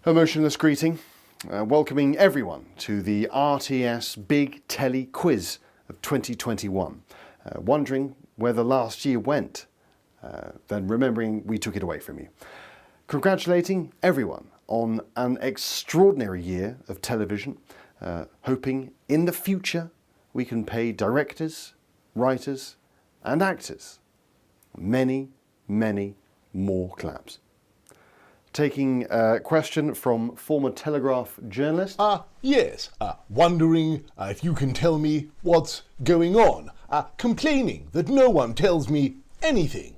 Emotionless greeting, welcoming everyone to the RTS Big Telly Quiz of 2021. Wondering where the last year went, then remembering we took it away from you. Congratulating everyone on an extraordinary year of television, hoping in the future we can pay directors, writers and actors many, many more claps. Taking a question from former Telegraph journalist. Yes. Wondering if you can tell me what's going on. Complaining that no one tells me anything.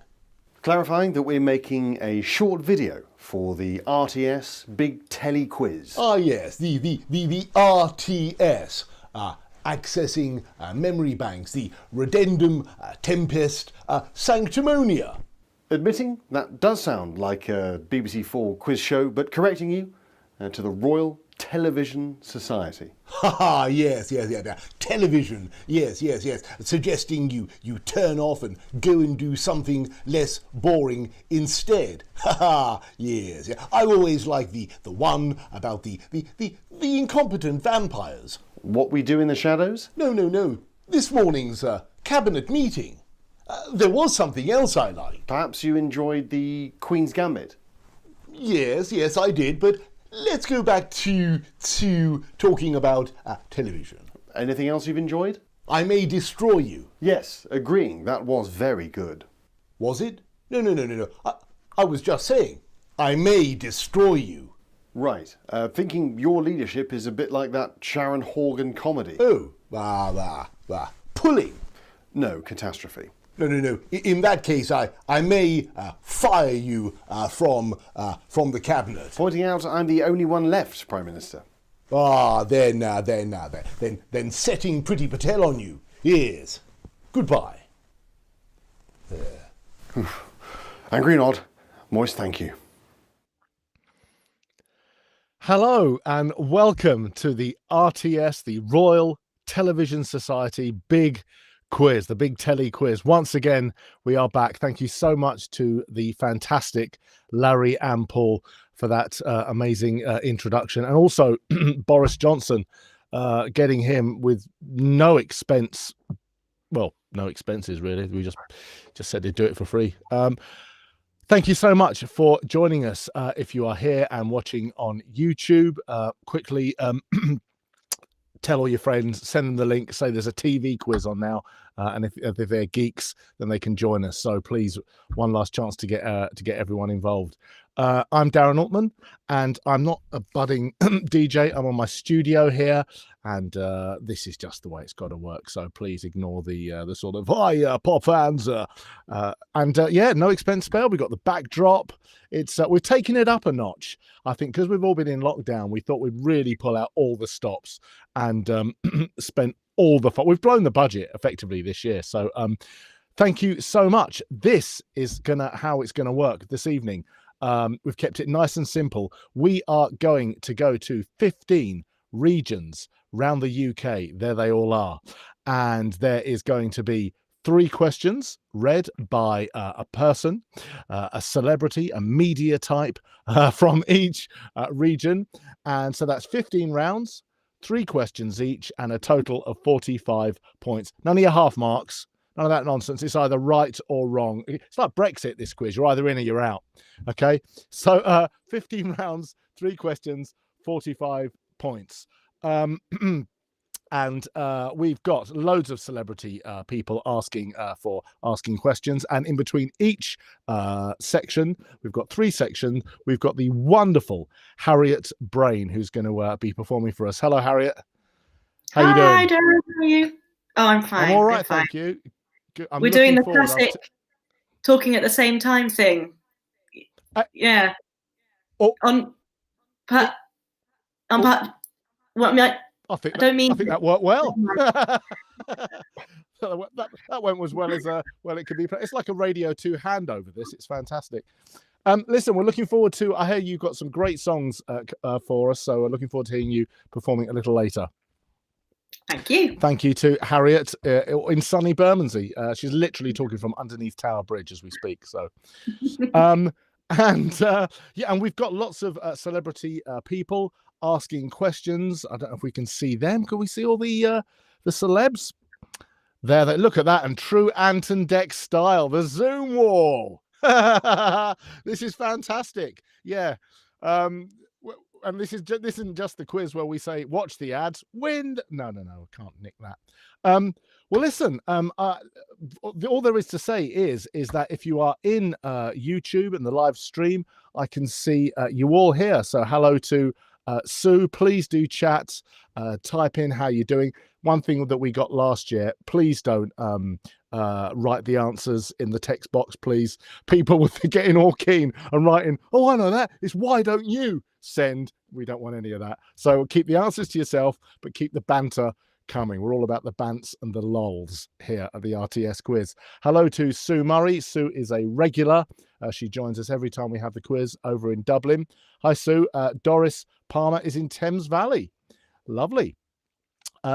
Clarifying that we're making a short video for the RTS Big Telly Quiz. Yes, the RTS. Accessing memory banks, the Redendum Tempest Sanctimonia. Admitting that does sound like a BBC4 quiz show, but correcting you to the Royal Television Society. Yes. Television, yes. Suggesting you turn off and go and do something less boring instead. Yes. I always like the one about the incompetent vampires. What we do in the shadows? No. This morning's cabinet meeting. There was something else I liked. Perhaps you enjoyed the Queen's Gambit? Yes, I did, but let's go back to talking about television. Anything else you've enjoyed? I May Destroy You. Yes, agreeing, that was very good. Was it? No. I was just saying, I May Destroy You. Right, thinking your leadership is a bit like that Sharon Horgan comedy. Oh, pulling. No, catastrophe. No. In that case, I may fire you from the cabinet. Pointing out I'm the only one left, Prime Minister. Then setting Priti Patel on you. Yes. Goodbye. Angry nod. Moist thank you. Hello and welcome to the RTS, the Royal Television Society Big Quiz, the Big Telly Quiz. Once again, we are back. Thank you so much to the fantastic Larry and Paul for that amazing introduction. And also Boris Johnson, getting him with no expense. Well, no expenses, really. We just said they'd do it for free. Thank you so much for joining us. If you are here and watching on YouTube, quickly tell all your friends, send them the link, say there's a TV quiz on now, and if they're geeks, then they can join us. So please, one last chance to get everyone involved. I'm Darren Altman, and I'm not a budding DJ. I'm on my studio here, and this is just the way it's got to work. So please ignore the sort of hi pop fans, no expense spared. We got the backdrop. It's we're taking it up a notch. I think because we've all been in lockdown, we thought we'd really pull out all the stops and spent all the fun. We've blown the budget effectively this year. So thank you so much. This is how it's gonna work this evening. We've kept it nice and simple. We are going to go to 15 regions around the UK. There they all are. And there is going to be 3 questions read by a person, a celebrity, a media type from each region. And so that's 15 rounds, 3 questions each, and a total of 45 points. None of your half marks. None of that nonsense. It's either right or wrong. It's like Brexit, this quiz. You're either in or you're out. Okay? So 15 rounds, 3 questions, 45 points. And we've got loads of celebrity people asking questions. And in between each section, we've got 3 sections. We've got the wonderful Harriet Brain, who's going to be performing for us. Hello, Harriet. How you doing? Hi, Darren. How are you? Oh, I'm fine. I'm all right, thank you. We're doing the classic talking at the same time thing. Yeah. Oh. I think that worked well. that went as well as it could be. It's like a Radio 2 handover. It's fantastic. Listen, we're looking forward to. I hear you've got some great songs for us, so we're looking forward to hearing you performing a little later. Thank you. Thank you to Harriet in sunny Bermondsey. She's literally talking from underneath Tower Bridge as we speak. So, And yeah, and we've got lots of celebrity people asking questions. I don't know if we can see them. Can we see all the celebs? There, they look at that, and true Anton Deck style, the Zoom wall. This is fantastic. Yeah. And this isn't just the quiz where we say watch the ads, win. No, I can't nick that. Well, listen. All there is to say is that if you are in YouTube and the live stream, I can see you all here. So hello to Sue. Please do chat. Type in how you're doing. One thing that we got last year, please don't write the answers in the text box, please. People were getting all keen and writing, oh, I know that. It's why don't you send? We don't want any of that. So keep the answers to yourself, but keep the banter coming. We're all about the bants and the lols here at the RTS quiz. Hello to Sue Murray. Sue is a regular. She joins us every time we have the quiz over in Dublin. Hi, Sue. Doris Palmer is in Thames Valley. Lovely.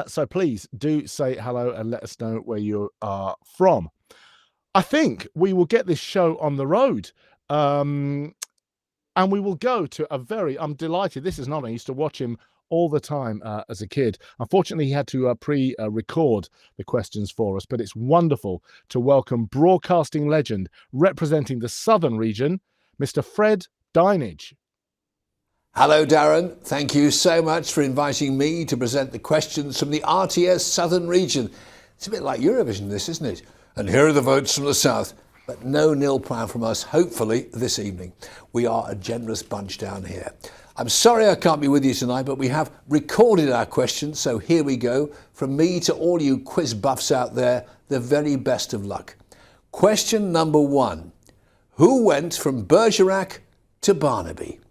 So please do say hello and let us know where you are from. I think we will get this show on the road. And we will go to I'm delighted. This is not, I used to watch him all the time as a kid. Unfortunately, he had to pre-record the questions for us, but it's wonderful to welcome broadcasting legend representing the southern region, Mr. Fred Dinage. Hello, Darren. Thank you so much for inviting me to present the questions from the RTS Southern region. It's a bit like Eurovision, this, isn't it? And here are the votes from the South. But no nil plan from us, hopefully, this evening. We are a generous bunch down here. I'm sorry I can't be with you tonight, but we have recorded our questions, so here we go. From me to all you quiz buffs out there, the very best of luck. Question number 1. Who went from Bergerac to Barnaby?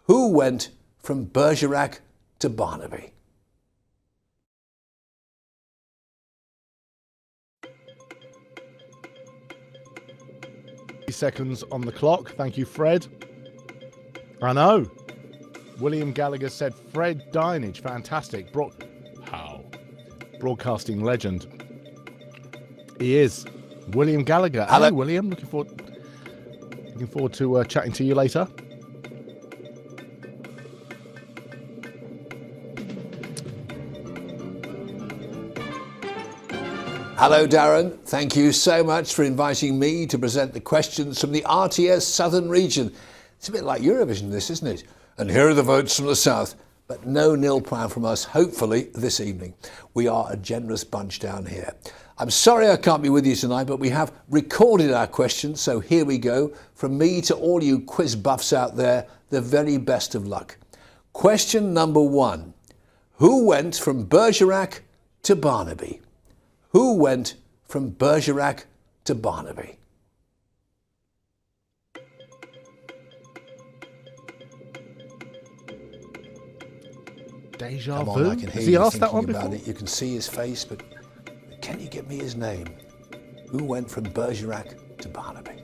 Who went from Bergerac to Barnaby? Seconds on the clock. Thank you, Fred. I know. William Gallagher said Fred Dinage. Fantastic. How? Broadcasting legend. He is. William Gallagher. Hello, hey, William. Looking forward to chatting to you later. Hello, Darren. Thank you so much for inviting me to present the questions from the RTS Southern region. It's a bit like Eurovision, this, isn't it? And here are the votes from the South. But no nil plan from us, hopefully, this evening. We are a generous bunch down here. I'm sorry I can't be with you tonight, but we have recorded our questions, so here we go. From me to all you quiz buffs out there, the very best of luck. Question number 1. Who went from Bergerac to Barnaby? Who went from Bergerac to Barnaby? Deja Come vu? on, I can hear Has he you asked that thinking one about before? it. You can see his face, but can you give me his name? Who went from Bergerac to Barnaby?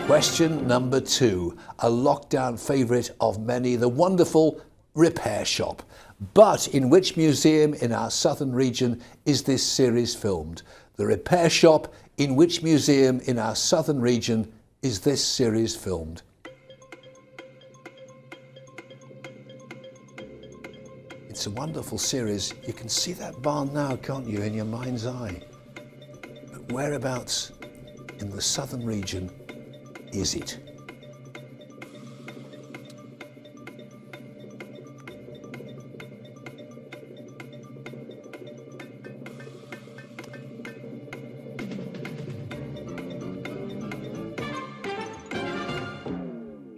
Question number 2, a lockdown favourite of many, the wonderful Repair Shop. But in which museum in our southern region is this series filmed? The Repair Shop, in which museum in our southern region is this series filmed? It's a wonderful series. You can see that barn now, can't you, in your mind's eye? But whereabouts in the southern region is it?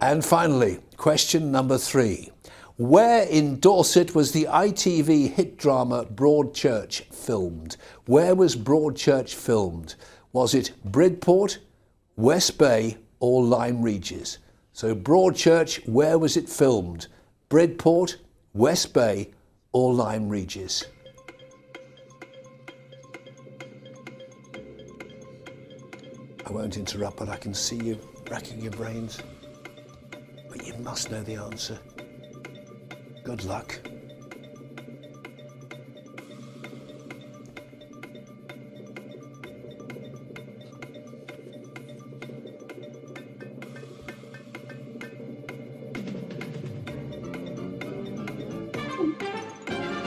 And finally, question number 3. Where in Dorset was the ITV hit drama Broadchurch filmed? Where was Broadchurch filmed? Was it Bridport, West Bay, or Lyme Regis? So Broadchurch, where was it filmed? Bridport, West Bay, or Lyme Regis? I won't interrupt, but I can see you racking your brains. but you must know the answer. Good luck.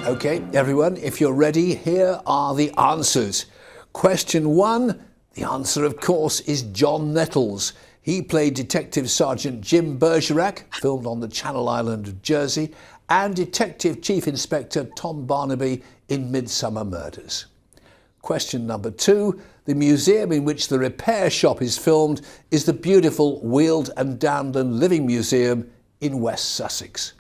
Okay, everyone, if you're ready, here are the answers. Question 1, the answer, of course, is John Nettles. He played Detective Sergeant Jim Bergerac, filmed on the Channel Island of Jersey, and Detective Chief Inspector Tom Barnaby in Midsummer Murders. Question number 2, the museum in which The Repair Shop is filmed is the beautiful Weald and Downland Living Museum in West Sussex.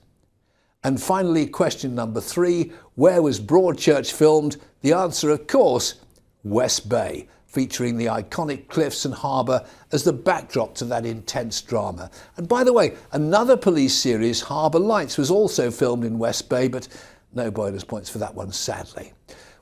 And finally, question number 3, where was Broadchurch filmed? The answer, of course, West Bay, featuring the iconic cliffs and harbour as the backdrop to that intense drama. And by the way, another police series, Harbour Lights, was also filmed in West Bay, but no bonus points for that one, sadly.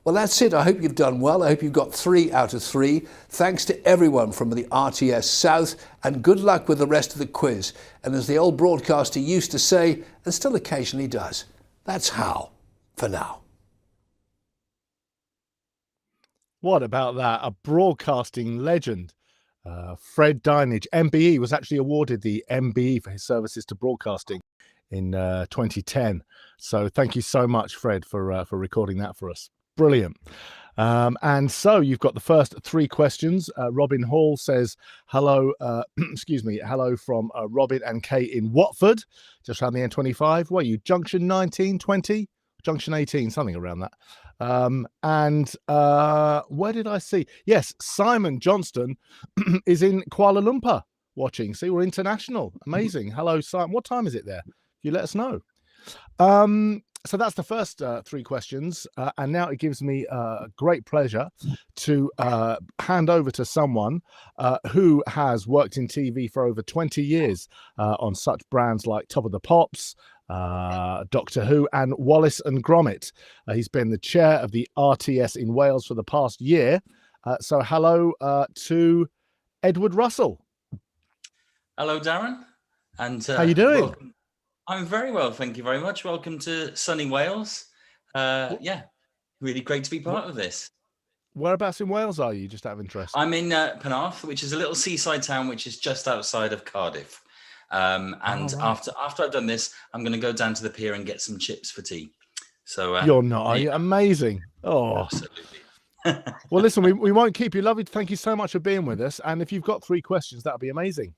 Well, that's it. I hope you've done well. I hope you've got 3 out of 3. Thanks to everyone from the RTS South, and good luck with the rest of the quiz. And as the old broadcaster used to say, and still occasionally does, that's how for now. What about that? A broadcasting legend. Fred Dinage, MBE, was actually awarded the MBE for his services to broadcasting in 2010. So thank you so much, Fred, for recording that for us. Brilliant. And so you've got the first 3 questions. Robin Hall says, hello, excuse me, hello from Robin and Kate in Watford, just around the N25. What are you, junction 19, 20? Junction 18, something around that. And where did I see? Yes, Simon Johnston is in Kuala Lumpur watching. See, we're international. Amazing. Hello, Simon. What time is it there? You let us know. So that's the first 3 questions. And now it gives me great pleasure to hand over to someone who has worked in TV for over 20 years on such brands like Top of the Pops, Doctor Who, and Wallace and Gromit. He's been the chair of the RTS in Wales for the past year. So hello to Edward Russell. Hello, Darren. And how you doing? Welcome. I'm very well, thank you very much. Welcome to sunny Wales. Yeah, really great to be part of this. Whereabouts in Wales are you, just out of interest? I'm in Penarth, which is a little seaside town which is just outside of Cardiff. And after I've done this, I'm going to go down to the pier and get some chips for tea. So you're not, are you? Amazing. Oh, absolutely. Well, listen, we won't keep you. Lovely. Thank you so much for being with us. And if you've got 3 questions, that'll be amazing.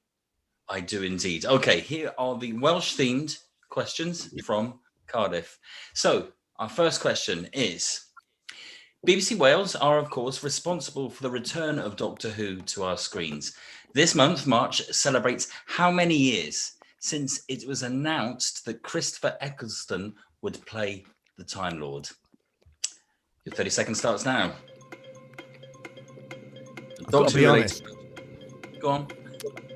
I do indeed. Okay, here are the Welsh-themed questions from Cardiff. So our first question is, BBC Wales are, of course, responsible for the return of Doctor Who to our screens. This month, March, celebrates how many years since it was announced that Christopher Eccleston would play the Time Lord? Your 30 seconds starts now. I've be honest. Go on.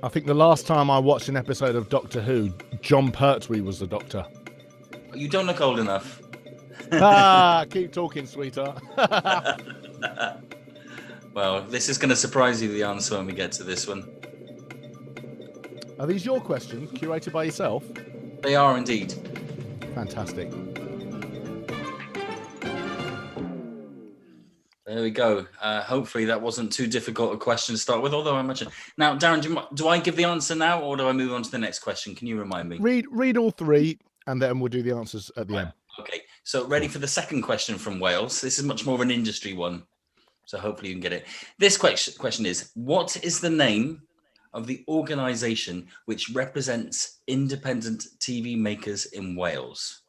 I think the last time I watched an episode of Doctor Who, John Pertwee was the Doctor. You don't look old enough. Keep talking, sweetheart. Well, this is going to surprise you, the answer, when we get to this one. Are these your questions, curated by yourself? They are indeed. Fantastic. There we go. Hopefully that wasn't too difficult a question to start with, although I imagine. Now, Darren, do I give the answer now, or do I move on to the next question? Can you remind me? Read all 3, and then we'll do the answers at the end. Okay, so ready for the second question from Wales. This is much more of an industry one, so hopefully you can get it. This question is, what is the name of the organisation which represents independent TV makers in Wales?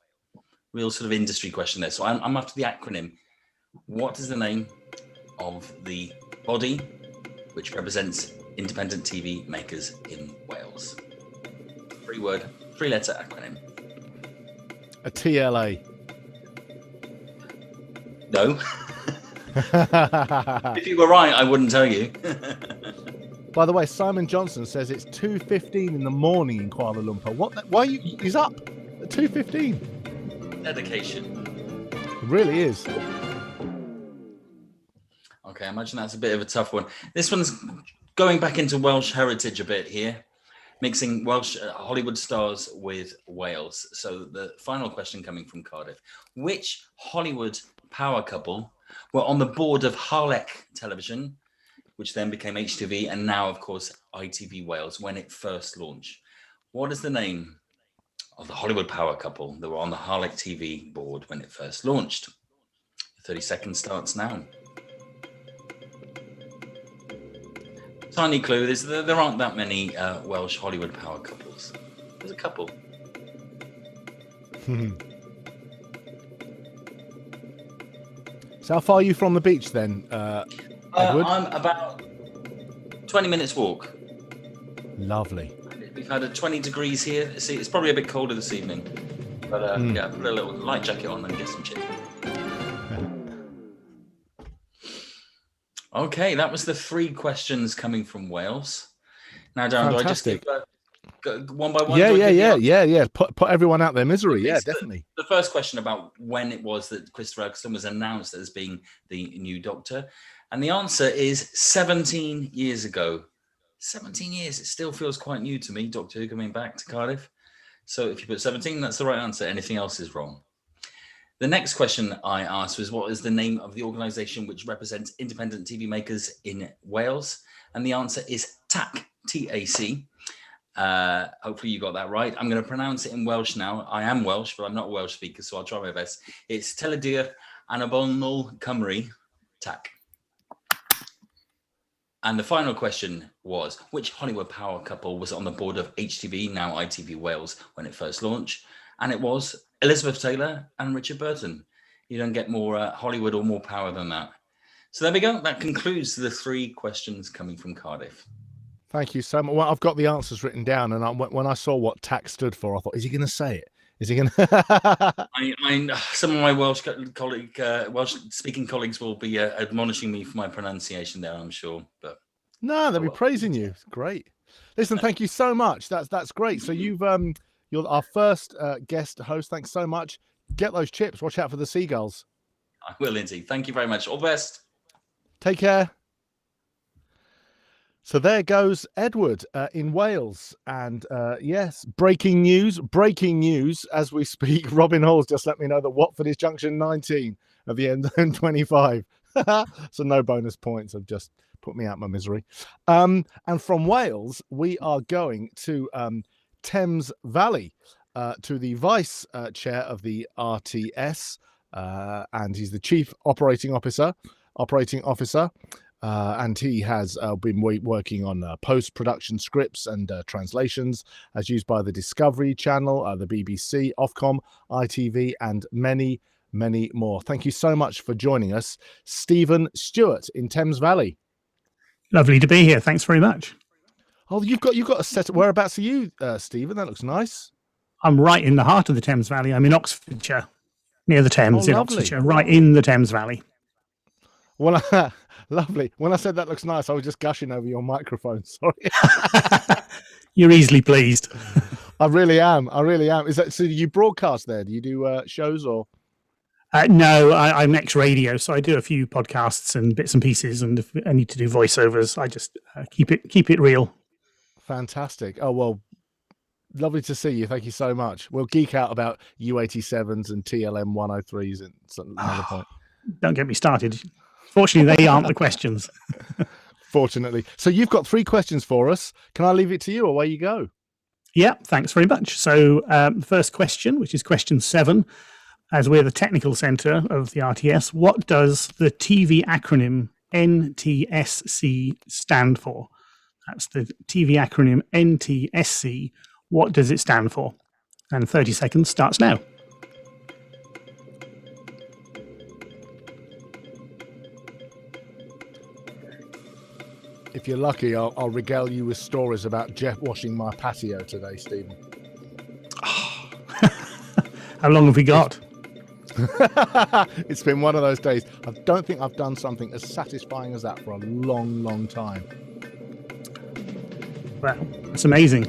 Real sort of industry question there. So I'm after the acronym. What is the name of the body which represents independent TV makers in Wales? 3-letter acronym. A TLA. No. If you were right, I wouldn't tell you. By the way, Simon Johnson says it's 2:15 in the morning in Kuala Lumpur. Why are you? He's up at 2:15. Dedication. It really is. Okay, I imagine that's a bit of a tough one. This one's going back into Welsh heritage a bit here. mixing Welsh Hollywood stars with Wales. So the final question coming from Cardiff. Which Hollywood power couple were on the board of Harlech Television, which then became HTV, and now, of course, ITV Wales, when it first launched? What is the name of the Hollywood power couple that were on the Harlech TV board when it first launched? 30 seconds starts now. Tiny clue, there aren't that many Welsh Hollywood power couples. There's a couple. So how far are you from the beach then, Edward? I'm about 20 minutes walk. Lovely. We've had a 20 degrees here. See, it's probably a bit colder this evening. But yeah, put a little light jacket on and get some chips. Okay, that was the 3 questions coming from Wales. Now, Darren, do I just give one by one? Yeah. Put everyone out their misery. Okay, Yeah, so definitely. The first question about when it was that Christopher Eccleston was announced as being the new Doctor. And the answer is 17 years ago. 17 years. It still feels quite new to me, Doctor Who coming back to Cardiff. So if you put 17, that's the right answer. Anything else is wrong. The next question I asked was, what is the name of the organisation which represents independent TV makers in Wales? And the answer is TAC, T-A-C. Hopefully you got that right. I'm going to pronounce it in Welsh now. I am Welsh, but I'm not a Welsh speaker, so I'll try my best. It's Teledu Annabonol Cymru, TAC. And the final question was, which Hollywood power couple was on the board of HTV, now ITV Wales, when it first launched? And it was Elizabeth Taylor and Richard Burton. You don't get more Hollywood or more power than that. So there we go. That concludes the 3 questions coming from Cardiff. Thank you so much. Well, I've got the answers written down, and when I saw what TAC stood for, I thought, is he going to say it? Is he going to? Some of my Welsh-speaking colleagues will be admonishing me for my pronunciation there, I'm sure. But No, they'll be praising you. Great. Listen, thank you so much. That's great. So you're our first guest host. Thanks so much. Get those chips. Watch out for the seagulls. I will indeed. Thank you very much. All the best. Take care. So there goes Edward in Wales. And yes, breaking news as we speak. Robin Hall's just let me know that Watford is junction 19 of the M25. So no bonus points. Have just put me out my misery. And from Wales, we are going to Thames Valley to the vice chair of the RTS, and he's the chief operating officer, and he has been working on post-production scripts and translations as used by the Discovery Channel, the BBC, Ofcom, ITV, and many more. Thank you so much for joining us, Stephen Stewart in Thames Valley. Lovely to be here. Thanks very much. Oh, you've got a set. Whereabouts are you, Stephen? That looks nice. I'm right in the heart of the Thames Valley. I'm in Oxfordshire, near the Thames in lovely. Oxfordshire, right in the Thames Valley. Well, lovely. When I said that looks nice, I was just gushing over your microphone. Sorry. You're easily pleased. I really am. Is that so? Do you broadcast there? Do you do shows or? No, I'm ex-radio, so I do a few podcasts and bits and pieces, and if I need to do voiceovers, I just keep it real. Fantastic. Oh, well, lovely to see you. Thank you so much. We'll geek out about U87s and TLM 103s at another point. Don't get me started. Fortunately, they aren't the questions. Fortunately. So you've got 3 questions for us. Can I leave it to you, or away you go? Yeah, thanks very much. So the first question, which is question 7, as we're the technical centre of the RTS, what does the TV acronym NTSC stand for? That's the TV acronym NTSC. What does it stand for? And 30 seconds starts now. If you're lucky, I'll regale you with stories about Jeff washing my patio today, Stephen. How long have we got? It's been one of those days. I don't think I've done something as satisfying as that for a long time. Well, that's amazing.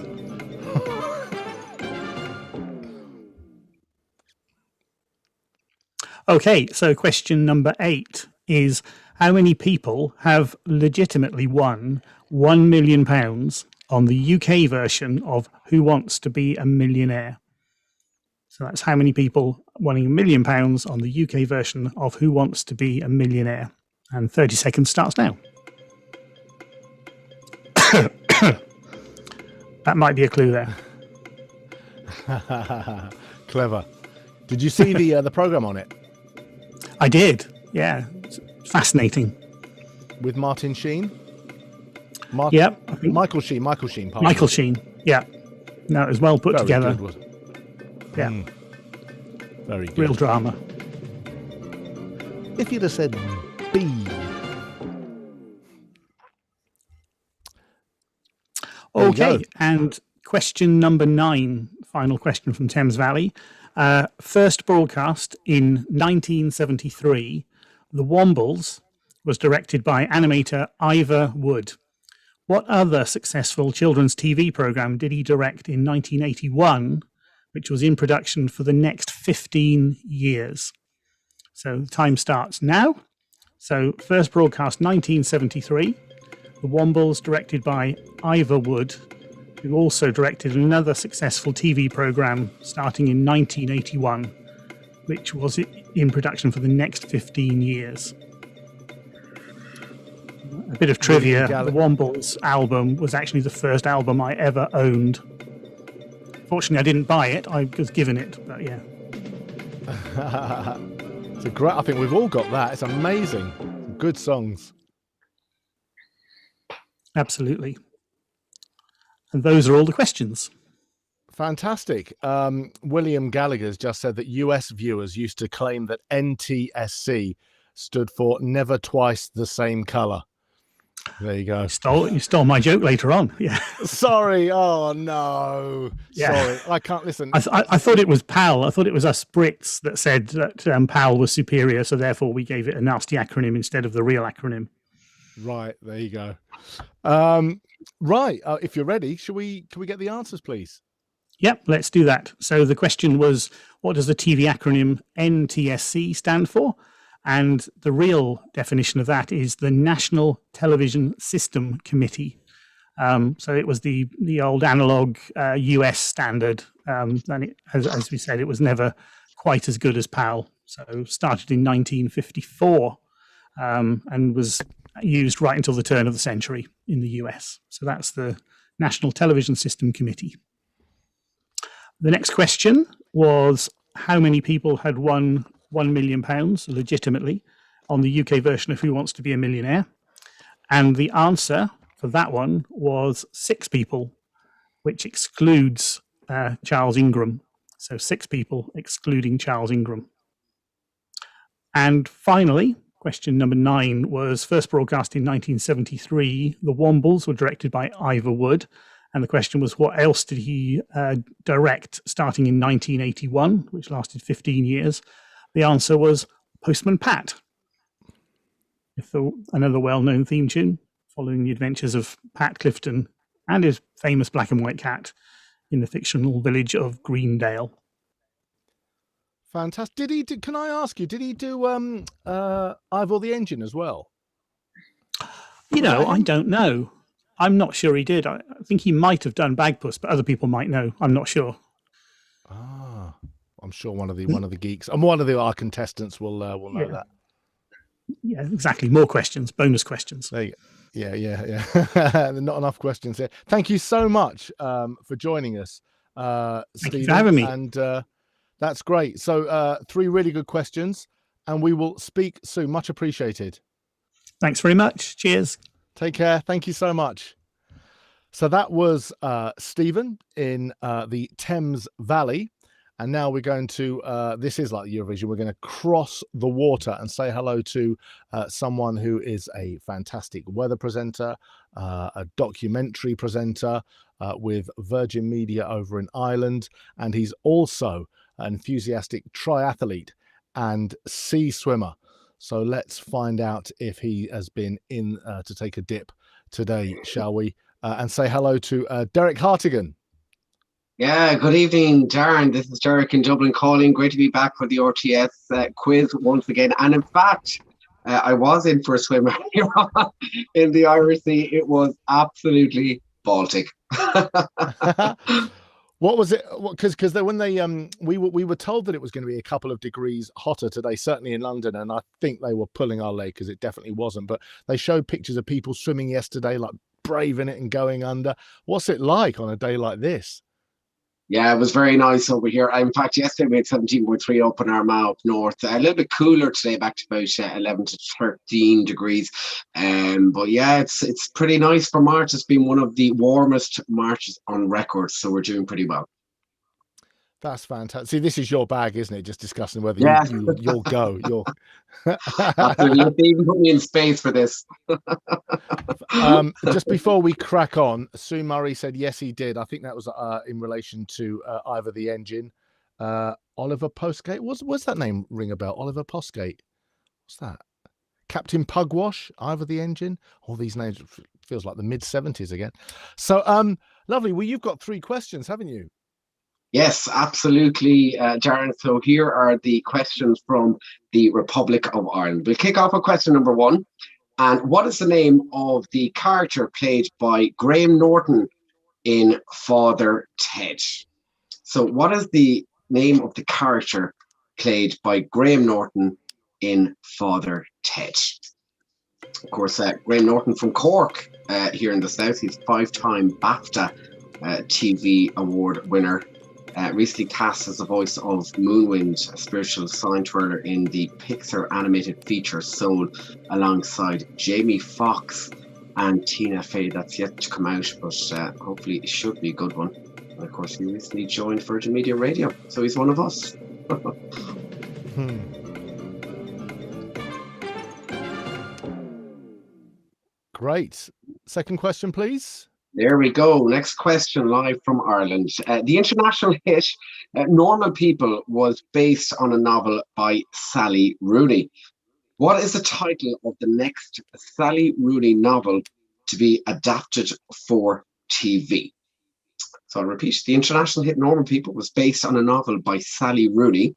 Okay, so question number 8 is, how many people have legitimately won £1 million on the UK version of Who Wants to Be a Millionaire? So that's how many people wanting £1 million on the UK version of Who Wants to Be a Millionaire. And 30 seconds starts now. That might be a clue there. Clever. Did you see the program on it? I did. Yeah. It's fascinating. With Martin Sheen? Yep. Michael Sheen. Michael Sheen. Yeah. No, it was well put together. Yeah. Very good. Real drama. If you'd have said B. Okay, and question number 9, final question from Thames Valley. First broadcast in 1973, The Wombles was directed by animator Ivor Wood. What other successful children's TV program did he direct in 1981, which was in production for the next 15 years? So the time starts now. So first broadcast 1973, The Wombles, directed by Ivor Wood, who also directed another successful TV program starting in 1981, which was in production for the next 15 years. A bit of trivia, the Wombles album was actually the first album I ever owned. Fortunately, I didn't buy it, I was given it, but yeah. It's a great, I think we've all got that. It's amazing. Good songs. Absolutely. And those are all the questions. Fantastic. William Gallagher's just said that US viewers used to claim that NTSC stood for Never Twice the Same Colour. There you go. You stole my joke later on. Yeah. Sorry. Oh, no. Yeah. Sorry. I can't listen. I thought it was PAL. I thought it was us Brits that said that PAL was superior, so therefore we gave it a nasty acronym instead of the real acronym. Right. There you go. Right. If you're ready, can we get the answers, please? Yep, let's do that. So the question was, what does the TV acronym NTSC stand for? And the real definition of that is the National Television System Committee. So it was the old analog US standard. And it, as we said, it was never quite as good as PAL. So started in 1954 and was used right until the turn of the century in the US. So that's the National Television System Committee. The next question was, how many people had won £1 million legitimately on the UK version of Who Wants to Be a Millionaire? And the answer for that one was 6 people, which excludes Charles Ingram. So 6 people excluding Charles Ingram. And finally, question number 9 was first broadcast in 1973. The Wombles were directed by Ivor Wood. And the question was, what else did he direct starting in 1981, which lasted 15 years? The answer was Postman Pat, another well-known theme tune following the adventures of Pat Clifton and his famous black and white cat in the fictional village of Greendale. Fantastic. Can I ask you, did he do Ivor the Engine as well? I don't know. I'm not sure he did. I think he might have done Bagpuss, but other people might know. I'm not sure. Ah, I'm sure one of the geeks and one of our contestants will know that. Yeah, exactly. More questions, bonus questions. There you go. Yeah. Not enough questions here. Thank you so much for joining us, Thank Stephen, you for having me. And that's great. So 3 really good questions, and we will speak soon. Much appreciated. Thanks very much. Cheers. Take care. Thank you so much. So that was Stephen in the Thames Valley. And now we're going to, this is like Eurovision, we're going to cross the water and say hello to someone who is a fantastic weather presenter, a documentary presenter with Virgin Media over in Ireland. And he's also an enthusiastic triathlete and sea swimmer. So let's find out if he has been in to take a dip today, shall we? And say hello to Derek Hartigan. Yeah, good evening, Darren. This is Derek in Dublin calling. Great to be back for the RTS quiz once again. And in fact, I was in for a swim earlier on in the Irish Sea. It was absolutely Baltic. What was it? Because when they we were told that it was going to be a couple of degrees hotter today, certainly in London, and I think they were pulling our leg because it definitely wasn't. But they showed pictures of people swimming yesterday, like braving it and going under. What's it like on a day like this? Yeah, it was very nice over here. In fact, yesterday we had 17.3 up in Armagh up north. A little bit cooler today, back to about 11 to 13 degrees. But yeah, it's pretty nice for March. It's been one of the warmest Marches on record, so we're doing pretty well. That's fantastic. See, this is your bag, isn't it? Just discussing whether you'll go. Absolutely. They even put me in space for this. Just before we crack on, Sue Murray said yes, he did. I think that was in relation to Ivor the Engine. Oliver Postgate. What's that name ring a bell? Oliver Postgate. What's that? Captain Pugwash, Ivor the Engine. All these names feels like the mid-70s again. So lovely. Well, you've got 3 questions, haven't you? Yes, absolutely, Darren. So here are the questions from the Republic of Ireland. We'll kick off with question number 1. And what is the name of the character played by Graham Norton in Father Ted? So what is the name of the character played by Graham Norton in Father Ted? Of course, Graham Norton from Cork here in the South. He's 5-time BAFTA TV award winner. Recently cast as the voice of Moonwind, a spiritual sign twirler in the Pixar animated feature Soul, alongside Jamie Foxx and Tina Fey. That's yet to come out, but hopefully it should be a good one. And of course, he recently joined Virgin Media Radio, so he's one of us. Great. Second question, please. There we go. Next question, live from Ireland. The international hit Normal People was based on a novel by Sally Rooney. What is the title of the next Sally Rooney novel to be adapted for TV? So I'll repeat. The international hit Normal People was based on a novel by Sally Rooney.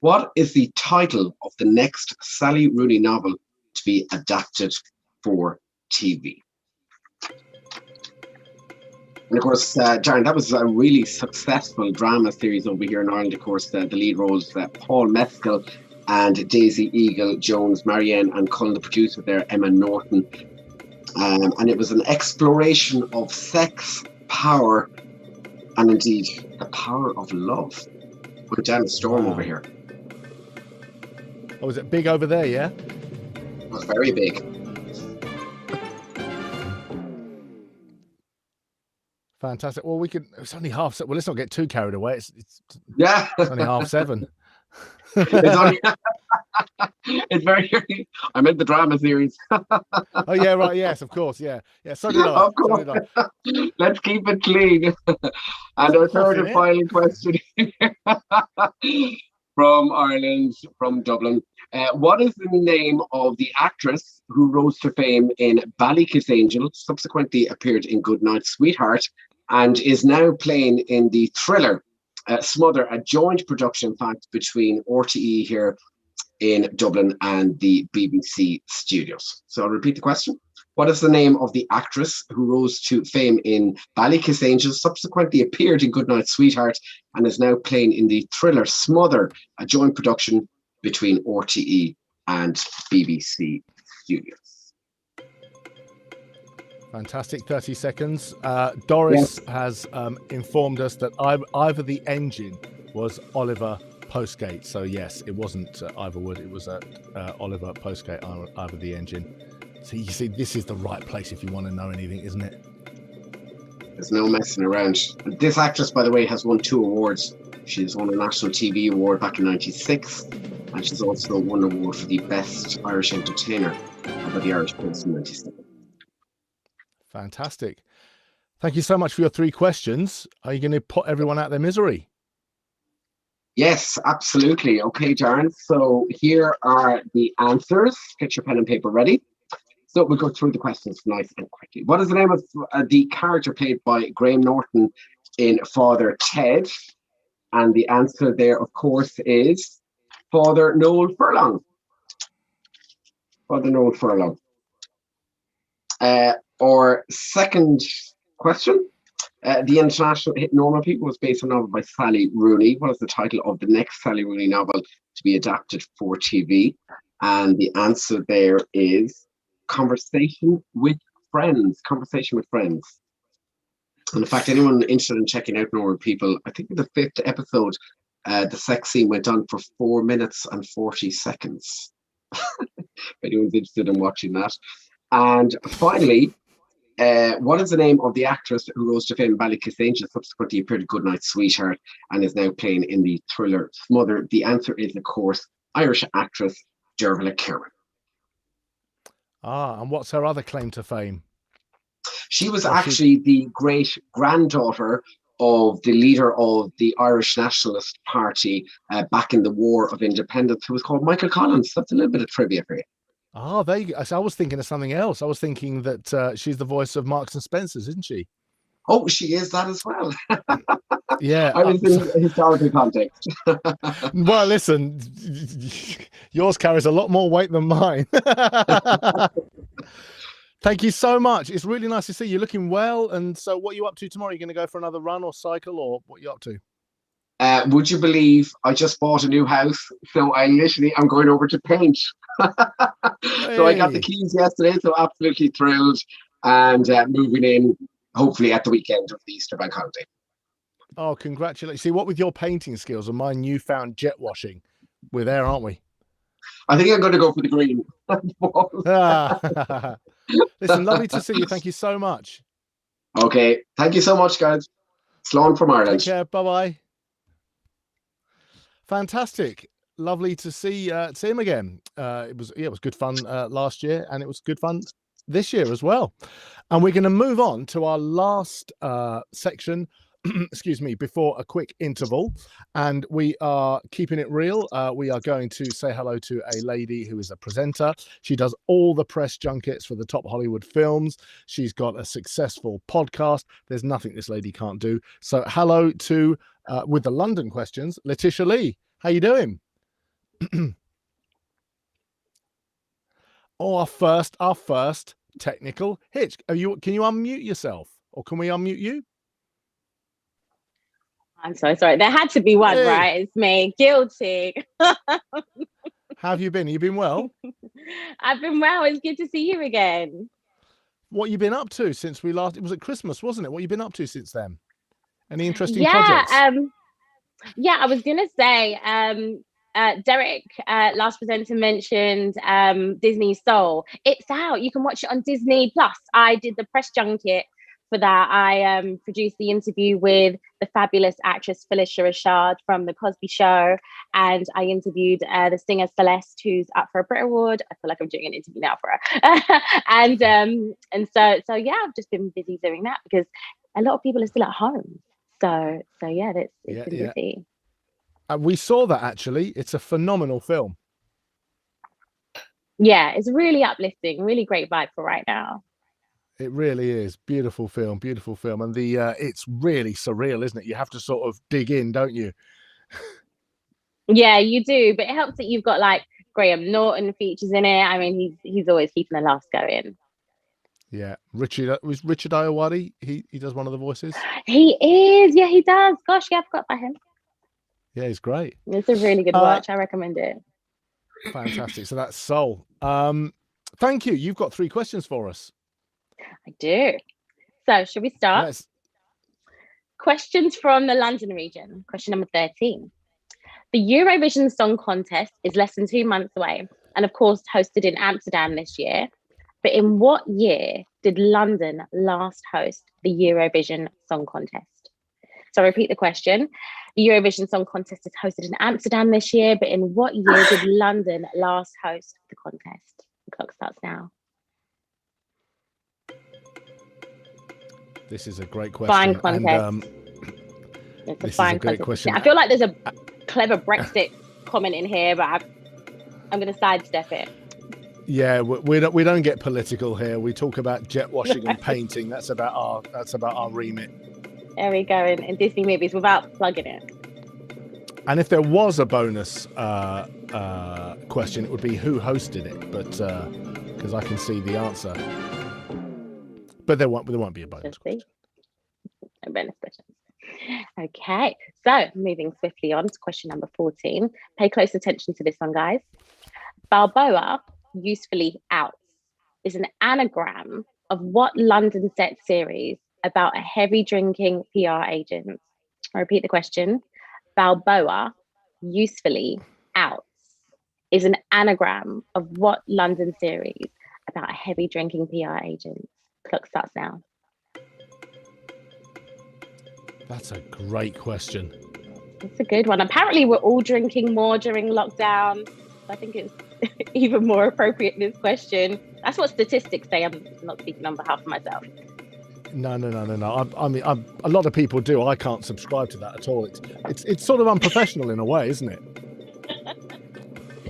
What is the title of the next Sally Rooney novel to be adapted for TV? And of course, Darren, that was a really successful drama series over here in Ireland. Of course, the lead roles, Paul Mescal and Daisy Eagle Jones, Marianne and Cullen, the producer there, Emma Norton. And it was an exploration of sex, power, and indeed the power of love. Went down a storm over here. Oh, was it big over there, yeah? It was very big. Fantastic. Well, it's only half. Well, let's not get too carried away. It's only 7:30. It's very. I meant the drama series. Oh yeah, right. Yes, of course. Yeah. So did I. Of course. Let's keep it clean. And our third and final question from Ireland, from Dublin. What is the name of the actress who rose to fame in Ballykiss Angel, subsequently appeared in Goodnight Sweetheart, and is now playing in the thriller Smother, a joint production, in fact, between RTE here in Dublin and the BBC studios? So I'll repeat the question. What is the name of the actress who rose to fame in Ballykiss Angel, subsequently appeared in Goodnight Sweetheart, and is now playing in the thriller Smother, a joint production between RTE and BBC studios? Fantastic. 30 seconds. Doris has informed us that Ivor the Engine was Oliver Postgate. So yes, it wasn't Ivor Wood. It was Oliver Postgate, Ivor the Engine. So you see, this is the right place if you want to know anything, isn't it? There's no messing around. This actress, by the way, has won 2 awards. She's won a National TV Award back in '96, and she's also won an award for the Best Irish Entertainer by the Irish Press in '97. Fantastic. Thank you so much for your 3 questions. Are you going to put everyone out of their misery? Yes, absolutely. Okay, Darren. So here are the answers. Get your pen and paper ready. So we'll go through the questions nice and quickly. What is the name of the character played by Graham Norton in Father Ted? And the answer there, of course, is Father Noel Furlong. Father Noel Furlong. Or second question. The international hit Normal People was based on a novel by Sally Rooney. What is the title of the next Sally Rooney novel to be adapted for TV? And the answer there is Conversation with Friends. Conversation with Friends. And in fact, anyone interested in checking out Normal People, I think in the 5th episode, the sex scene went on for 4 minutes and 40 seconds. If anyone's interested in watching that. And finally, what is the name of the actress who rose to fame in Ballycassanes and subsequently appeared in Goodnight Sweetheart and is now playing in the thriller Smother? The answer is, of course, Irish actress Dervla Kieran. And what's her other claim to fame? She was actually the great granddaughter of the leader of the Irish Nationalist Party back in the War of Independence, who was called Michael Collins. That's a little bit of trivia for you. Oh, there you go. I was thinking of something else. I was thinking that she's the voice of Marks and Spencer's, isn't she? Oh, she is that as well. Yeah. I was in historical context. Well, listen, yours carries a lot more weight than mine. Thank you so much. It's really nice to see you looking well. And so what are you up to tomorrow? Are you going to go for another run or cycle, or what are you up to? Would you believe I just bought a new house? So I'm going over to paint. So I got the keys yesterday, so absolutely thrilled. And moving in, hopefully at the weekend of the Easter bank holiday. Oh, congratulations. See, what with your painting skills and my newfound jet washing, we're there, aren't we? I think I'm going to go for the green. Listen, lovely to see you. Thank you so much. Okay. Thank you so much, guys. Sloan from Ireland. Take care. Bye-bye. Fantastic. Lovely to see him again. It was good fun last year, and it was good fun this year as well. And we're going to move on to our last section, excuse me, before a quick interval. And we are keeping it real. We are going to say hello to a lady who is a presenter. She does all the press junkets for the top Hollywood films. She's got a successful podcast. There's nothing this lady can't do. So hello to, with the London questions, Letitia Lee. How you doing? Oh, our first technical hitch. Can you unmute yourself, or can we unmute you? I'm so sorry. There had to be one, right? It's me. Guilty. How have you been? You been well? I've been well. It's good to see you again. What you been up to since we last? It was at Christmas, wasn't it? What you been up to since then? Any interesting projects? Yeah, I was gonna say, Derek, last presenter, mentioned Disney Soul. It's out. You can watch it on Disney Plus. I did the press junket for that. I produced the interview with the fabulous actress Felicia Rashad from The Cosby Show, and I interviewed the singer Celeste, who's up for a Brit Award. I feel like I'm doing an interview now for her. and so yeah, I've just been busy doing that because a lot of people are still at home. So yeah, it's been busy. We saw that actually. It's a phenomenal film. Yeah, it's really uplifting, really great vibe for right now. It really is. Beautiful film, beautiful film. And it's really surreal, isn't it? You have to sort of dig in, don't you? Yeah, you do. But it helps that you've got like Graham Norton features in it. I mean, he's always keeping the laughs going. Yeah. Richard Ayoade, he does one of the voices. He is. Yeah, he does. Gosh, yeah, I forgot about him. Yeah, he's great. It's a really good watch. I recommend it. Fantastic. So that's Soul. Thank you. You've got 3 questions for us. I do. So should we start? Yes. Questions from the London region. Question number 13. The Eurovision Song Contest is less than 2 months away and of course hosted in Amsterdam this year. But in what year did London last host the Eurovision Song Contest? So I'll repeat the question. The Eurovision Song Contest is hosted in Amsterdam this year, but in what year did London last host the contest? The clock starts now. This is a great question. Fine contest. It's a fine contest. Question. I feel like there's a clever Brexit comment in here, but I'm going to sidestep it. Yeah, we don't get political here. We talk about jet washing and painting. That's about our remit. There we go, in Disney movies without plugging it. And if there was a bonus question, it would be who hosted it, but because I can see the answer. But there won't be a bonus question. No bonus questions. Okay, so moving swiftly on to question number 14. Pay close attention to this one, guys. Balboa, usefully out, is an anagram of what London set series about a heavy drinking PR agent? I repeat the question. Balboa, usefully out, is an anagram of what London series about a heavy drinking PR agent? Clock starts now. That's a great question. It's a good one. Apparently, we're all drinking more during lockdown. I think it's even more appropriate, this question. That's what statistics say. I'm not speaking on behalf of myself. No. I mean, a lot of people do. I can't subscribe to that at all. It's sort of unprofessional in a way, isn't it?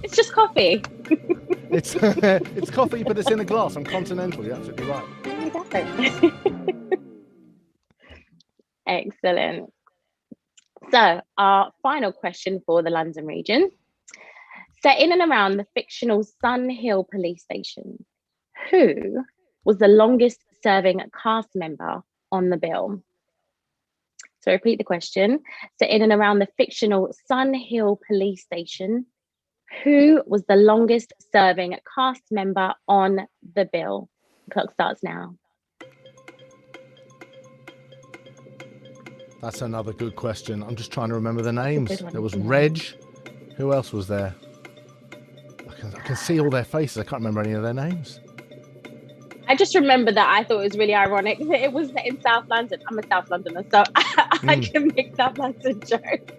It's just coffee. It's coffee, but it's in a glass. I'm continental. You're absolutely right. Exactly. Excellent. So our final question for the London region. Set in and around the fictional Sun Hill police station, who was the longest serving cast member on the bill? So repeat the question. Set in and around the fictional Sun Hill police station, who was the longest serving cast member on the bill? The clock starts now. That's another good question. I'm just trying to remember the names. There was Reg. Who else was there? I can see all their faces. I can't remember any of their names. I just remember that I thought it was really ironic that it was set in South London. I'm a South Londoner, so I can make South London jokes.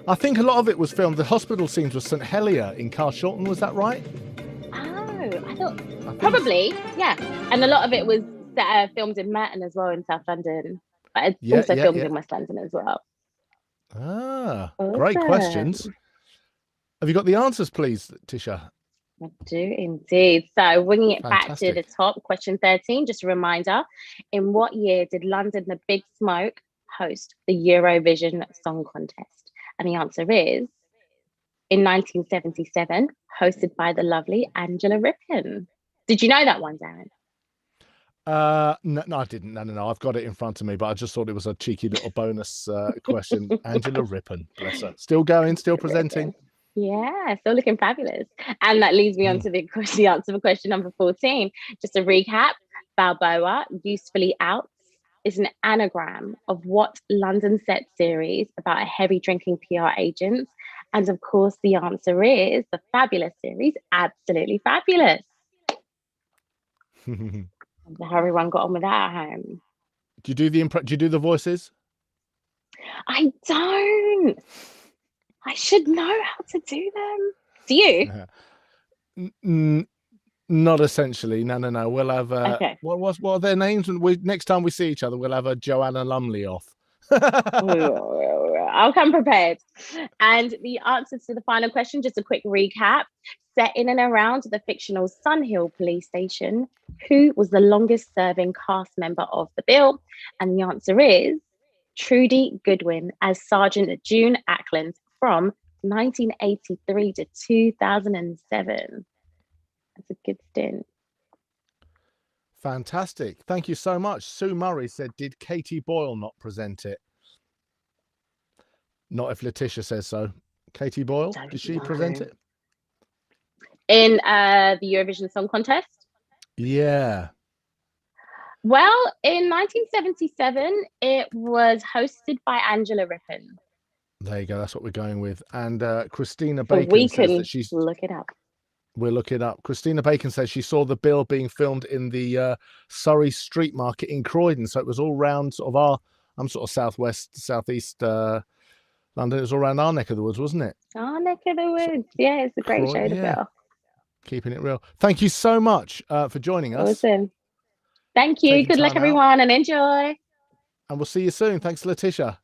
I think a lot of it was filmed. The hospital scenes were St Helier in Carshalton. Was that right? Oh, I thought probably, yeah. And a lot of it was filmed in Merton as well in South London. But it's also filmed in West London as well. Ah, great questions. Have you got the answers, please, Tisha? I do indeed. So winging it back to the top, question 13, just a reminder. In what year did London the Big Smoke host the Eurovision Song Contest? And the answer is in 1977, hosted by the lovely Angela Rippon. Did you know that one, Darren? No, I didn't. No. I've got it in front of me, but I just thought it was a cheeky little bonus question. Angela Rippon, bless her. Still going, still presenting. Yeah, still looking fabulous. And that leads me on to the answer for question number 14. Just a recap, Balboa, usefully out, is an anagram of what London set series about a heavy drinking PR agent? And of course, the answer is the fabulous series, Absolutely Fabulous. How everyone got on with that at home. Do you do the voices? I don't. I should know how to do them. Do you? Not essentially. No. We'll have okay. What are their names? And next time we see each other, we'll have a Joanna Lumley off. I'll come prepared. And the answer to the final question, just a quick recap. Set in and around the fictional Sun Hill police station, who was the longest serving cast member of the bill? And the answer is Trudy Goodwin as Sergeant June Ackland from 1983 to 2007. That's a good stint. Fantastic. Thank you so much. Sue Murray said, did Katie Boyle not present it? Not if Letitia says so. Katie Boyle, did she present it? In the Eurovision Song Contest? Yeah. Well, in 1977, it was hosted by Angela Rippon. There you go. That's what we're going with. And Christina Bacon says that she's... look it up. We'll look it up. Christina Bacon says she saw the bill being filmed in the Surrey Street Market in Croydon. So it was all round sort of I'm sort of southeast London. It was all around our neck of the woods, wasn't it? Our neck of the woods. Yeah, it's a great show to bill. Keeping it real. Thank you so much for joining us. Awesome. Thank you. Good luck, everyone, and enjoy. And we'll see you soon. Thanks, Letitia.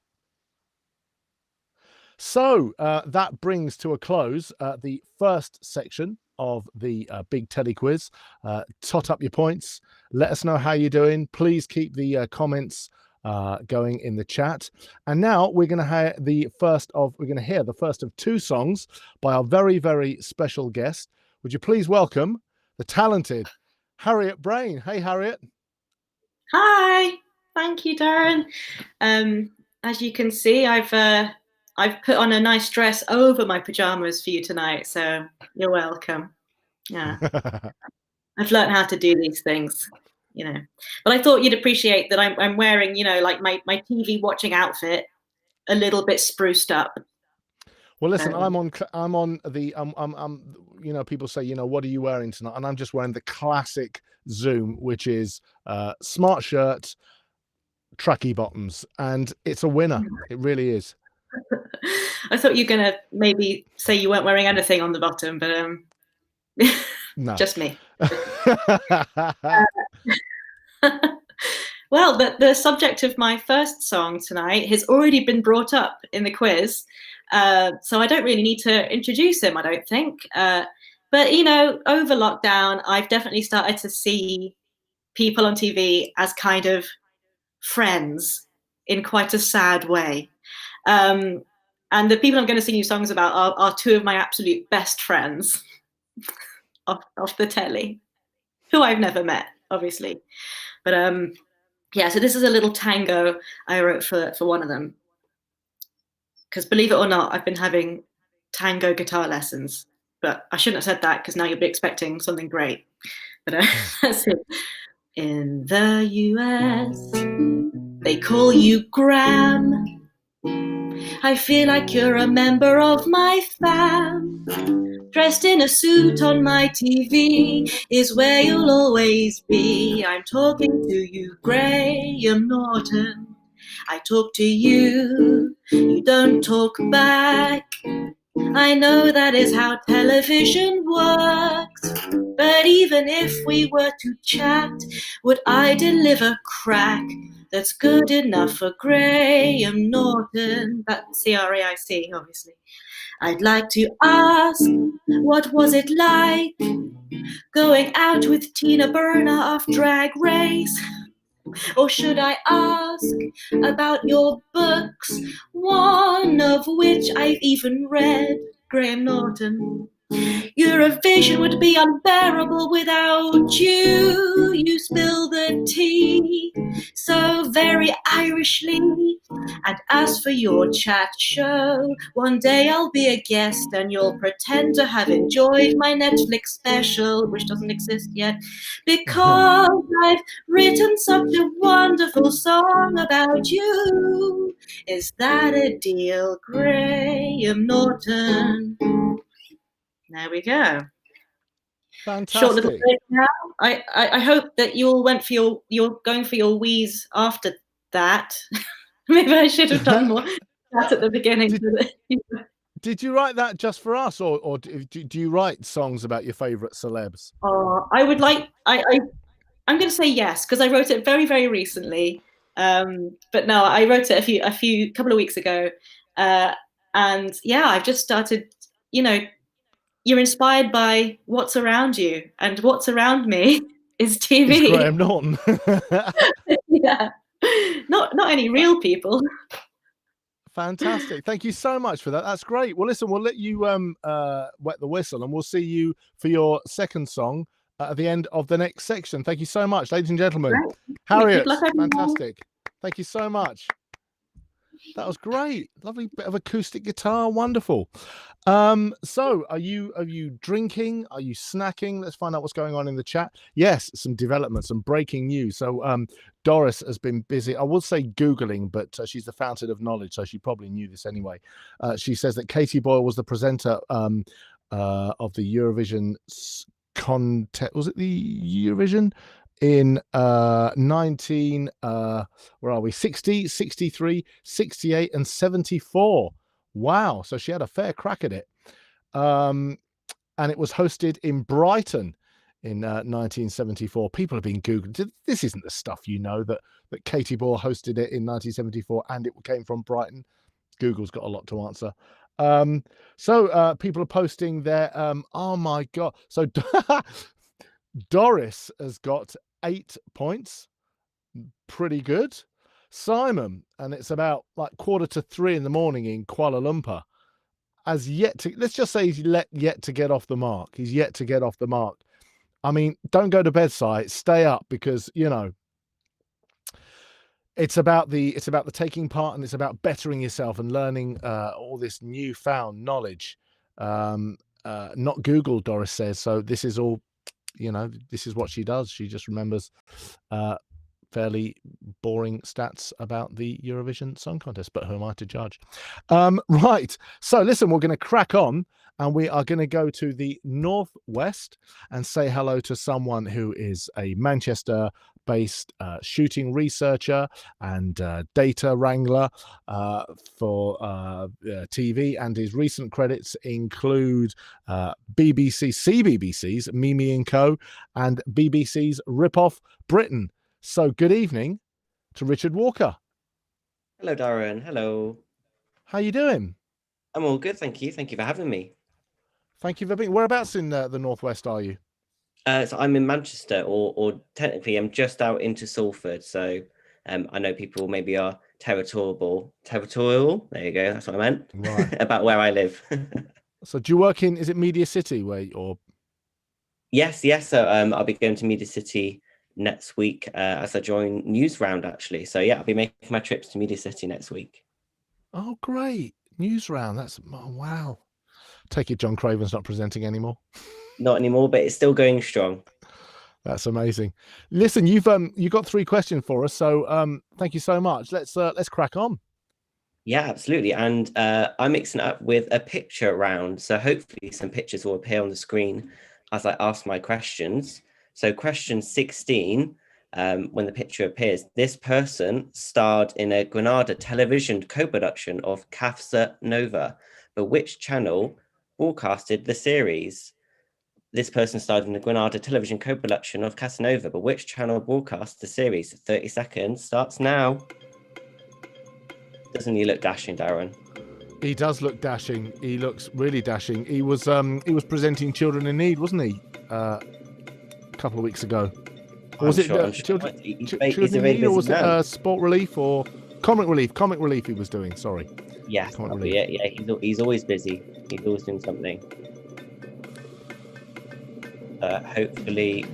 So that brings to a close the first section of the Big Telly Quiz. Tot up your points. Let us know how you're doing. Please keep the comments going in the chat. And now we're going to hear the first of two songs by our very, very special guest. Would you please welcome the talented Harriet Brain? Hey, Harriet. Hi. Thank you, Darren. As you can see, I've put on a nice dress over my pajamas for you tonight, so you're welcome. Yeah, I've learned how to do these things, But I thought you'd appreciate that I'm wearing, like my TV watching outfit, a little bit spruced up. Well, listen, I'm on the people say, what are you wearing tonight? And I'm just wearing the classic Zoom, which is smart shirt, tracky bottoms, and it's a winner. It really is. I thought you were gonna maybe say you weren't wearing anything on the bottom, but no, just me. Well, the subject of my first song tonight has already been brought up in the quiz, so I don't really need to introduce him, I don't think. But over lockdown, I've definitely started to see people on TV as kind of friends in quite a sad way. And the people I'm going to sing you songs about are two of my absolute best friends off the telly, who I've never met, obviously. But so this is a little tango I wrote for one of them. Because believe it or not, I've been having tango guitar lessons. But I shouldn't have said that because now you'll be expecting something great. But that's it. In the US, they call you Graham. I feel like you're a member of my fam. Dressed in a suit on my TV is where you'll always be. I'm talking to you, Graham Norton. I talk to you, you don't talk back. I know that is how television works. But even if we were to chat, would I deliver crack that's good enough for Graham Norton? That's C-R-A-I-C, obviously. I'd like to ask, what was it like going out with Tina Burner off Drag Race? Or should I ask about your books, one of which I've even read, Graham Norton? Eurovision would be unbearable without you. You spill the tea so very Irishly. And as for your chat show, one day I'll be a guest and you'll pretend to have enjoyed my Netflix special, which doesn't exist yet, because I've written such a wonderful song about you. Is that a deal, Graham Norton? There we go. Fantastic. Short little break now. I hope that you all went for you're going for your wheeze after that. Maybe I should have done more that at the beginning. Did you write that just for us, or do you write songs about your favourite celebs? I would like. I'm going to say yes because I wrote it very, very recently. But no, I wrote it a couple of weeks ago, and yeah, I've just started. You're inspired by what's around you, and what's around me is TV. It's Graham Norton. Yeah, not any real people. Fantastic. Thank you so much for that. That's great. Well, listen, we'll let you wet the whistle, and we'll see you for your second song at the end of the next section. Thank you so much, ladies and gentlemen. Right. Harriet, fantastic. Thank you so much. That was great. Lovely bit of acoustic guitar. Wonderful. So are you drinking? Are you snacking? Let's find out what's going on in the chat. Yes, some developments, some breaking news. So Doris has been busy. I would say Googling, but she's the fountain of knowledge, so she probably knew this anyway. She says that Katie Boyle was the presenter of the Eurovision contest. Was it the Eurovision? In 60, 63, 68 and 74. Wow. So she had a fair crack at it. And it was hosted in Brighton in 1974. People have been Googling. This isn't the stuff that Katie Boyle hosted it in 1974 and it came from Brighton. Google's got a lot to answer. So people are posting their oh my God. So Doris has got 8 points. Pretty good. Simon, and it's about like 2:45 in the morning in Kuala Lumpur, has yet to, let's just say he's yet to get off the mark. He's yet to get off the mark. I mean, don't go to bed, Si. Stay up because, It's about the taking part, and it's about bettering yourself and learning all this newfound knowledge. Not Google, Doris says. So this is all, this is what she does. She just remembers fairly boring stats about the Eurovision Song Contest, but who am I to judge? Right. So listen, we're going to crack on, and we are going to go to the northwest and say hello to someone who is a Manchester-based shooting researcher and data wrangler for TV, and his recent credits include CBBC's Mimi and Co. and BBC's Rip Off Britain. So good evening to Richard Walker. Hello, Darren. Hello. How you doing? I'm all good, thank you. Thank you for having me. Thank you for being. Whereabouts in the northwest are you? So I'm in Manchester, or technically I'm just out into Salford. So I know people maybe are territorial. There you go. That's what I meant. Right. About where I live. So do you work in? Is it Media City or? Yes. So I'll be going to Media City next week as I join Newsround, actually. So yeah, I'll be making my trips to Media City next week. Oh, great. Newsround. Wow. Take it John Craven's not presenting anymore. Not anymore, but it's still going strong. That's amazing. Listen, you've got 3 questions for us, so thank you so much. Let's crack on. Yeah, absolutely. And I'm mixing it up with a picture round. So hopefully some pictures will appear on the screen as I ask my questions. So question 16, when the picture appears, this person starred in a Granada television co-production of Casa Nova, but which channel broadcasted the series? This person starred in the Granada television co-production of Casa Nova, but which channel broadcast the series? 30 seconds starts now. Doesn't he look dashing, Darren? He does look dashing. He looks really dashing. He was presenting Children in Need, wasn't he? A couple of weeks ago. Or was Children in Need, or was it Sport Relief or Comic Relief? Comic Relief he was doing, sorry. Yes, yeah. He's always busy. He's always doing something. Hopefully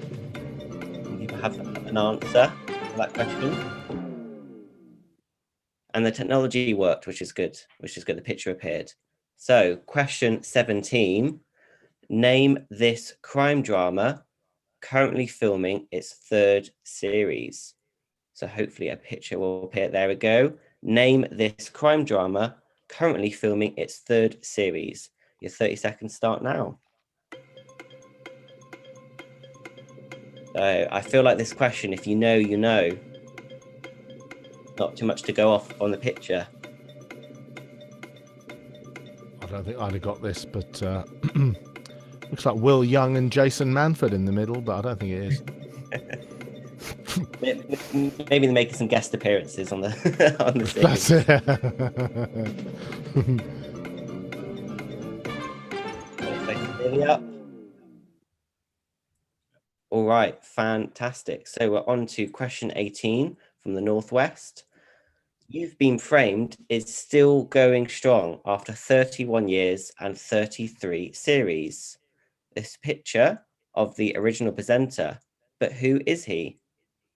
you have an answer for that question. And the technology worked, which is good. The picture appeared. So question 17, name this crime drama currently filming its 3rd series. So hopefully a picture will appear. There we go. Name this crime drama currently filming its 3rd series. Your 30 seconds start now. So I feel like this question, if you know, you know. Not too much to go off on the picture. I don't think I'd have got this, but looks like Will Young and Jason Manford in the middle, but I don't think it is. Maybe they're making some guest appearances on the series. That's it. Up. All right, fantastic. So we're on to question 18 from the Northwest. You've Been Framed is still going strong after 31 years and 33 series. This picture of the original presenter, but who is he?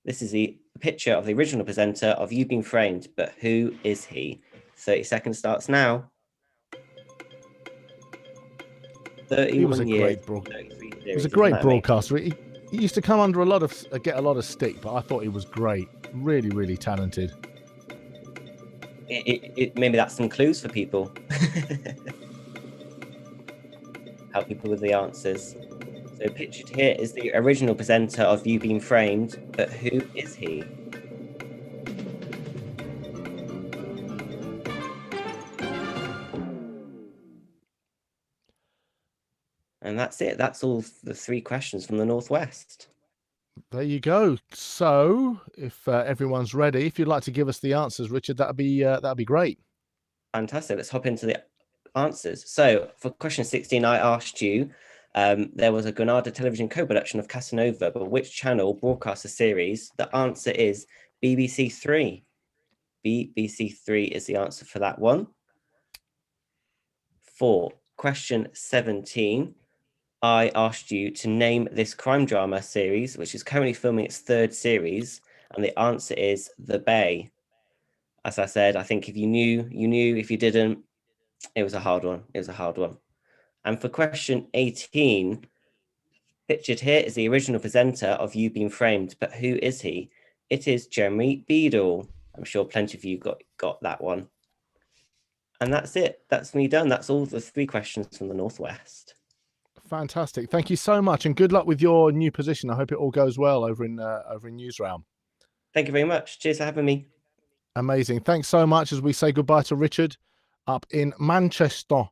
This is the picture of the original presenter of You've Been Framed, but who is he? 30 seconds starts now. 31 years. He was a great broadcaster. He used to come under get a lot of stick, but I thought he was great. Really, really talented. Maybe that's some clues for people. Help people with the answers. So pictured here is the original presenter of You've Been Framed, but who is he? And that's it. That's all the 3 questions from the Northwest. There you go. So, if everyone's ready, if you'd like to give us the answers, Richard, that'd be great. Fantastic. Let's hop into the answers. So, for question 16, I asked you, there was a Granada television co-production of Casa Nova, but which channel broadcast the series? The answer is BBC 3. BBC 3 is the answer for that one. For question 17, I asked you to name this crime drama series, which is currently filming its 3rd series, And the answer is the Bay. As I said, I think if you knew, you knew. If you didn't, it was a hard one. It was a hard one. And for question 18, pictured here is the original presenter of You've Been Framed, but who is he? It is Jeremy Beadle. I'm sure plenty of you got that one. And that's it. That's me done. That's all the 3 questions from the Northwest. Fantastic. Thank you so much, and good luck with your new position. I hope it all goes well over in Newsround. Thank you very much. Cheers for having me. Amazing. Thanks so much as we say goodbye to Richard up in Manchester.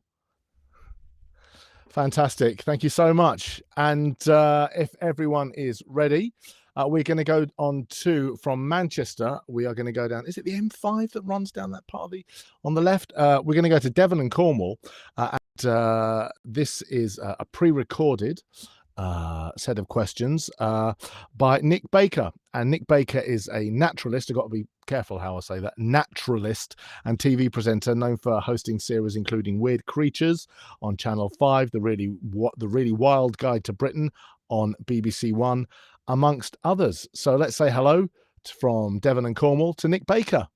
Fantastic. Thank you so much. And if everyone is ready, we're going to go on from Manchester. We are going to go down. Is it the M5 that runs down that part on the left? We're going to go to Devon and Cornwall. And this is a pre-recorded set of questions by Nick Baker. And Nick Baker is a naturalist. I've got to be careful how I say that. Naturalist and TV presenter known for hosting series including Weird Creatures on Channel 5, the really Wild Guide to Britain on BBC One, amongst others. So let's say hello from Devon and Cornwall to Nick Baker.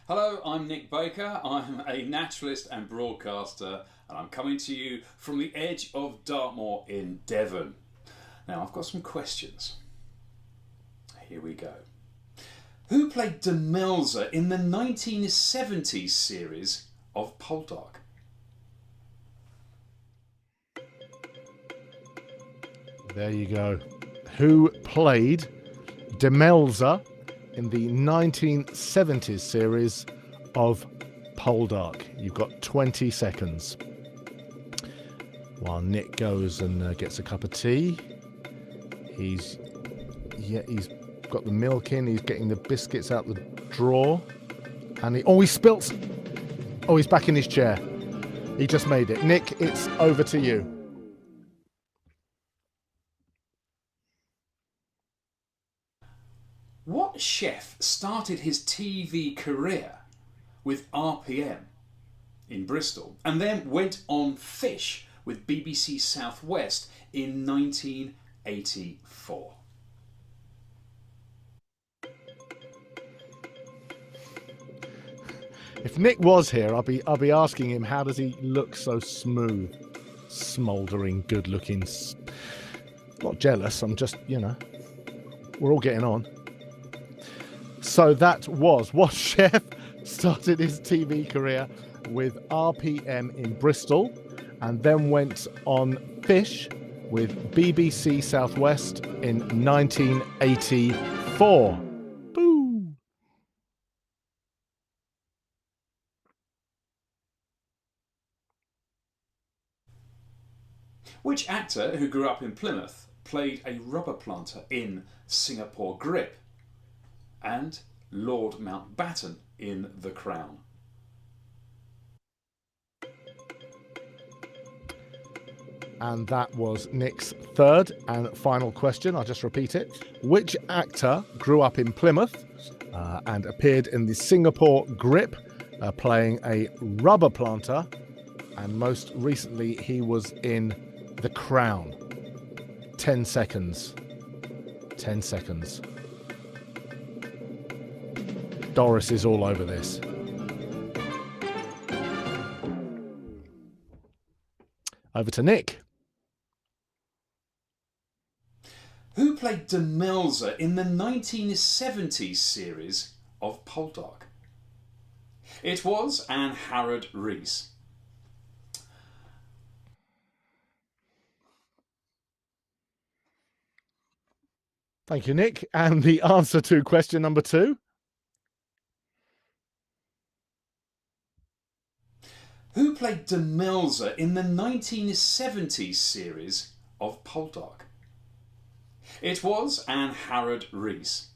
Hello, I'm Nick Baker. I'm a naturalist and broadcaster, and I'm coming to you from the edge of Dartmoor in Devon. Now, I've got some questions. Here we go. Who played Demelza in the 1970s series of Poldark? There you go. Who played Demelza in the 1970s series of Poldark? You've got 20 seconds. While Nick goes and gets a cup of tea, he's got the milk in. He's getting the biscuits out the drawer, and he spilt. Oh, he's back in his chair. He just made it. Nick, it's over to you. What chef started his TV career with RPM in Bristol and then went on Fish with BBC South West in 1984? If Nick was here, I'll be asking him, how does he look so smooth, smouldering, good-looking? Not jealous. I'm just, we're all getting on. So that was what chef started his TV career with RPM in Bristol and then went on Fish with BBC South West in 1984. Boo! Which actor who grew up in Plymouth played a rubber planter in Singapore Grip and Lord Mountbatten in The Crown? And that was Nick's third and final question. I'll just repeat it. Which actor grew up in Plymouth and appeared in the Singapore Grip playing a rubber planter, and most recently he was in The Crown? 10 seconds. 10 seconds. Doris is all over this. Over to Nick. Who played Demelza in the 1970s series of Poldark? It was Anne Harrod Rees. Thank you, Nick. And the answer to question number 2? Who played Demelza in the 1970s series of Poldark? It was Anne Harrod Rees.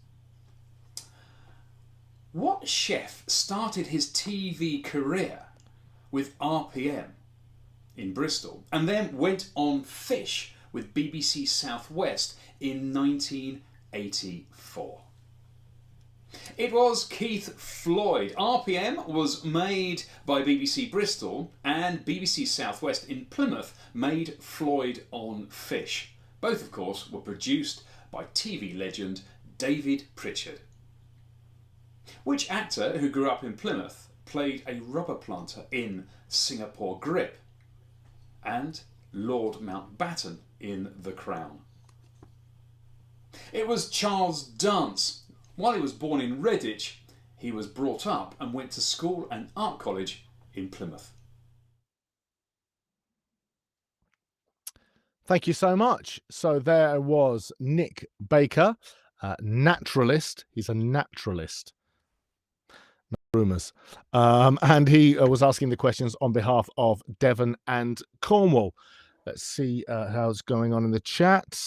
What chef started his TV career with RPM in Bristol and then went on Fish with BBC South West in 1984? It was Keith Floyd. RPM was made by BBC Bristol and BBC South West in Plymouth made Floyd on Fish. Both, of course, were produced by TV legend David Pritchard. Which actor who grew up in Plymouth played a rubber planter in Singapore Grip and Lord Mountbatten in The Crown? It was Charles Dance. While he was born in Redditch, he was brought up and went to school and art college in Plymouth. Thank you so much. So there was Nick Baker, naturalist. He's a naturalist. No rumours. And he was asking the questions on behalf of Devon and Cornwall. Let's see how's going on in the chat.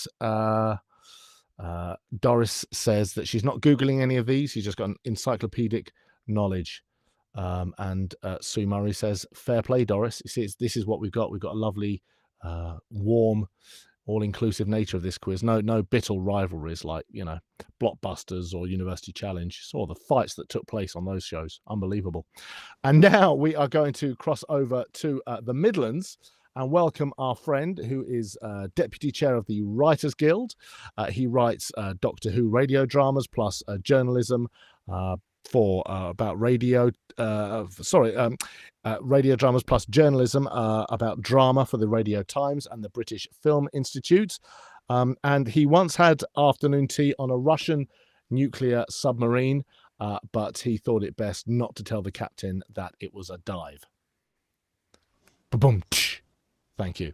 Doris says that she's not Googling any of these. She's just got an encyclopedic knowledge. And Sue Murray says, fair play, Doris. You see, this is what we've got. We've got a lovely, warm, all-inclusive nature of this quiz. No bitter rivalries like, Blockbusters or University Challenge. Saw the fights that took place on those shows. Unbelievable. And now we are going to cross over to the Midlands and welcome our friend who is Deputy Chair of the Writers Guild. He writes Doctor Who radio dramas plus journalism for about radio dramas plus journalism about drama for the Radio Times and the British Film Institute. And he once had afternoon tea on a Russian nuclear submarine, but he thought it best not to tell the captain that it was a dive. Ba-boom. Thank you.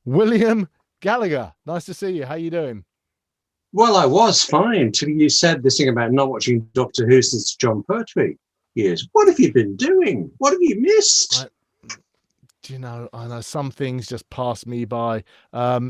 William Gallagher, nice to see you. How you doing? Well, I was fine till you said this thing about not watching Doctor Who since John Pertwee years. What have you been doing? What have you missed? I know some things just passed me by. I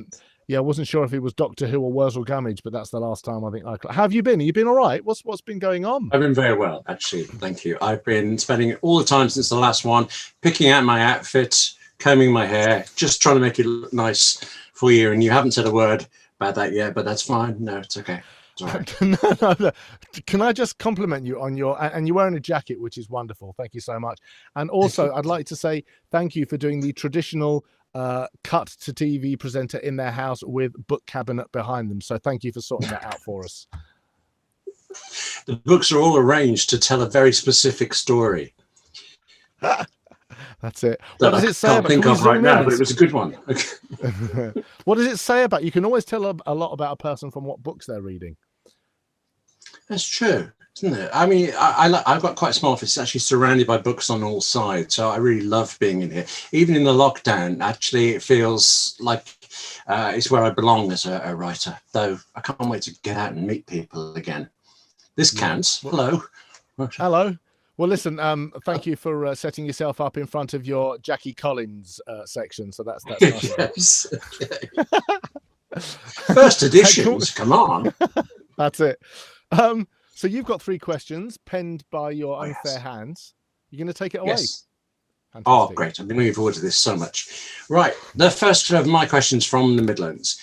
wasn't sure if it was Doctor Who or Wurzel Gummidge, but that's the last time I think I... How have you been? Have you been all right? What's been going on? I've been very well, actually. Thank you. I've been spending all the time since the last one, picking out my outfit, combing my hair, just trying to make it look nice for you. And you haven't said a word about that yet, but that's fine. No, it's okay. It's all right. No. Can I just compliment you on and you're wearing a jacket, which is wonderful. Thank you so much. And also, I'd like to say thank you for doing the traditional cut to TV presenter in their house with book cabinet behind them. So thank you for sorting that out for us. The books are all arranged to tell a very specific story. That's it. What does it say about? I can't think of right now, but it was a good one. What does it say about? You can always tell a lot about a person from what books they're reading. That's true, isn't it? I mean, I've got quite a small office. It's actually surrounded by books on all sides, so I really love being in here. Even in the lockdown, actually, it feels like it's where I belong as a writer. Though I can't wait to get out and meet people again. This counts. Hello. Hello. Well, listen, thank you for setting yourself up in front of your Jackie Collins section. So that's nice. Yes. First editions, come on. That's it. So you've got 3 questions penned by your unfair hands. You're going to take it away. Yes. Oh, great. I've been looking forward to this so much. Right. The first of my questions from the Midlands.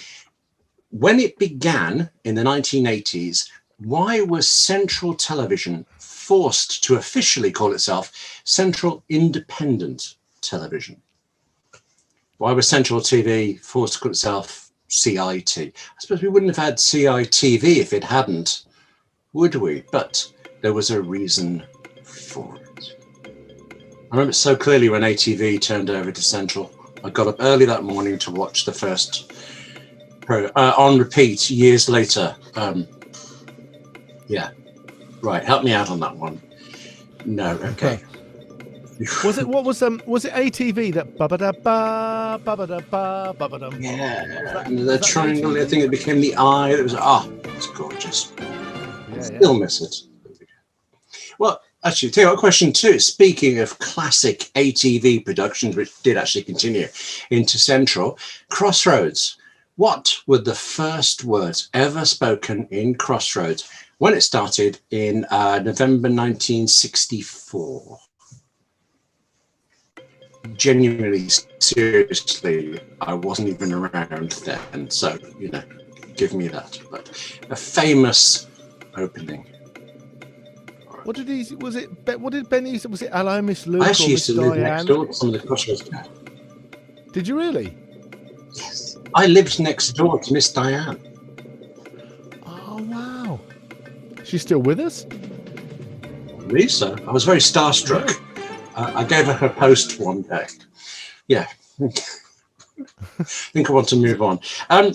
When it began in the 1980s, why was Central Television forced to officially call itself Central Independent Television? Why was Central TV forced to call itself CIT? I suppose we wouldn't have had CITV if it hadn't, would we? But there was a reason for it. I remember so clearly when ATV turned over to Central. I got up early that morning to watch the first on repeat years later. Yeah. Right, help me out on that one. No, okay. Was it ATV that ba-ba-da-ba, ba-ba-da-ba, ba-ba-dum? Yeah, the triangle, I think it became the eye. It was, it's gorgeous. Still miss it. Well, actually, tell you what, question 2. Speaking of classic ATV productions, which did actually continue into Central, Crossroads. What were the first words ever spoken in Crossroads when it started in November 1964? Genuinely, seriously, I wasn't even around then, so, give me that. But a famous opening. What did Benny, was it Hello, Miss Luke? I actually used to live next door to some of the Crossroads. Did you really? Yes. I lived next door to Miss Diane. She's still with us? Lisa, I was very starstruck. I gave her her post one day. Yeah. I think I want to move on. Are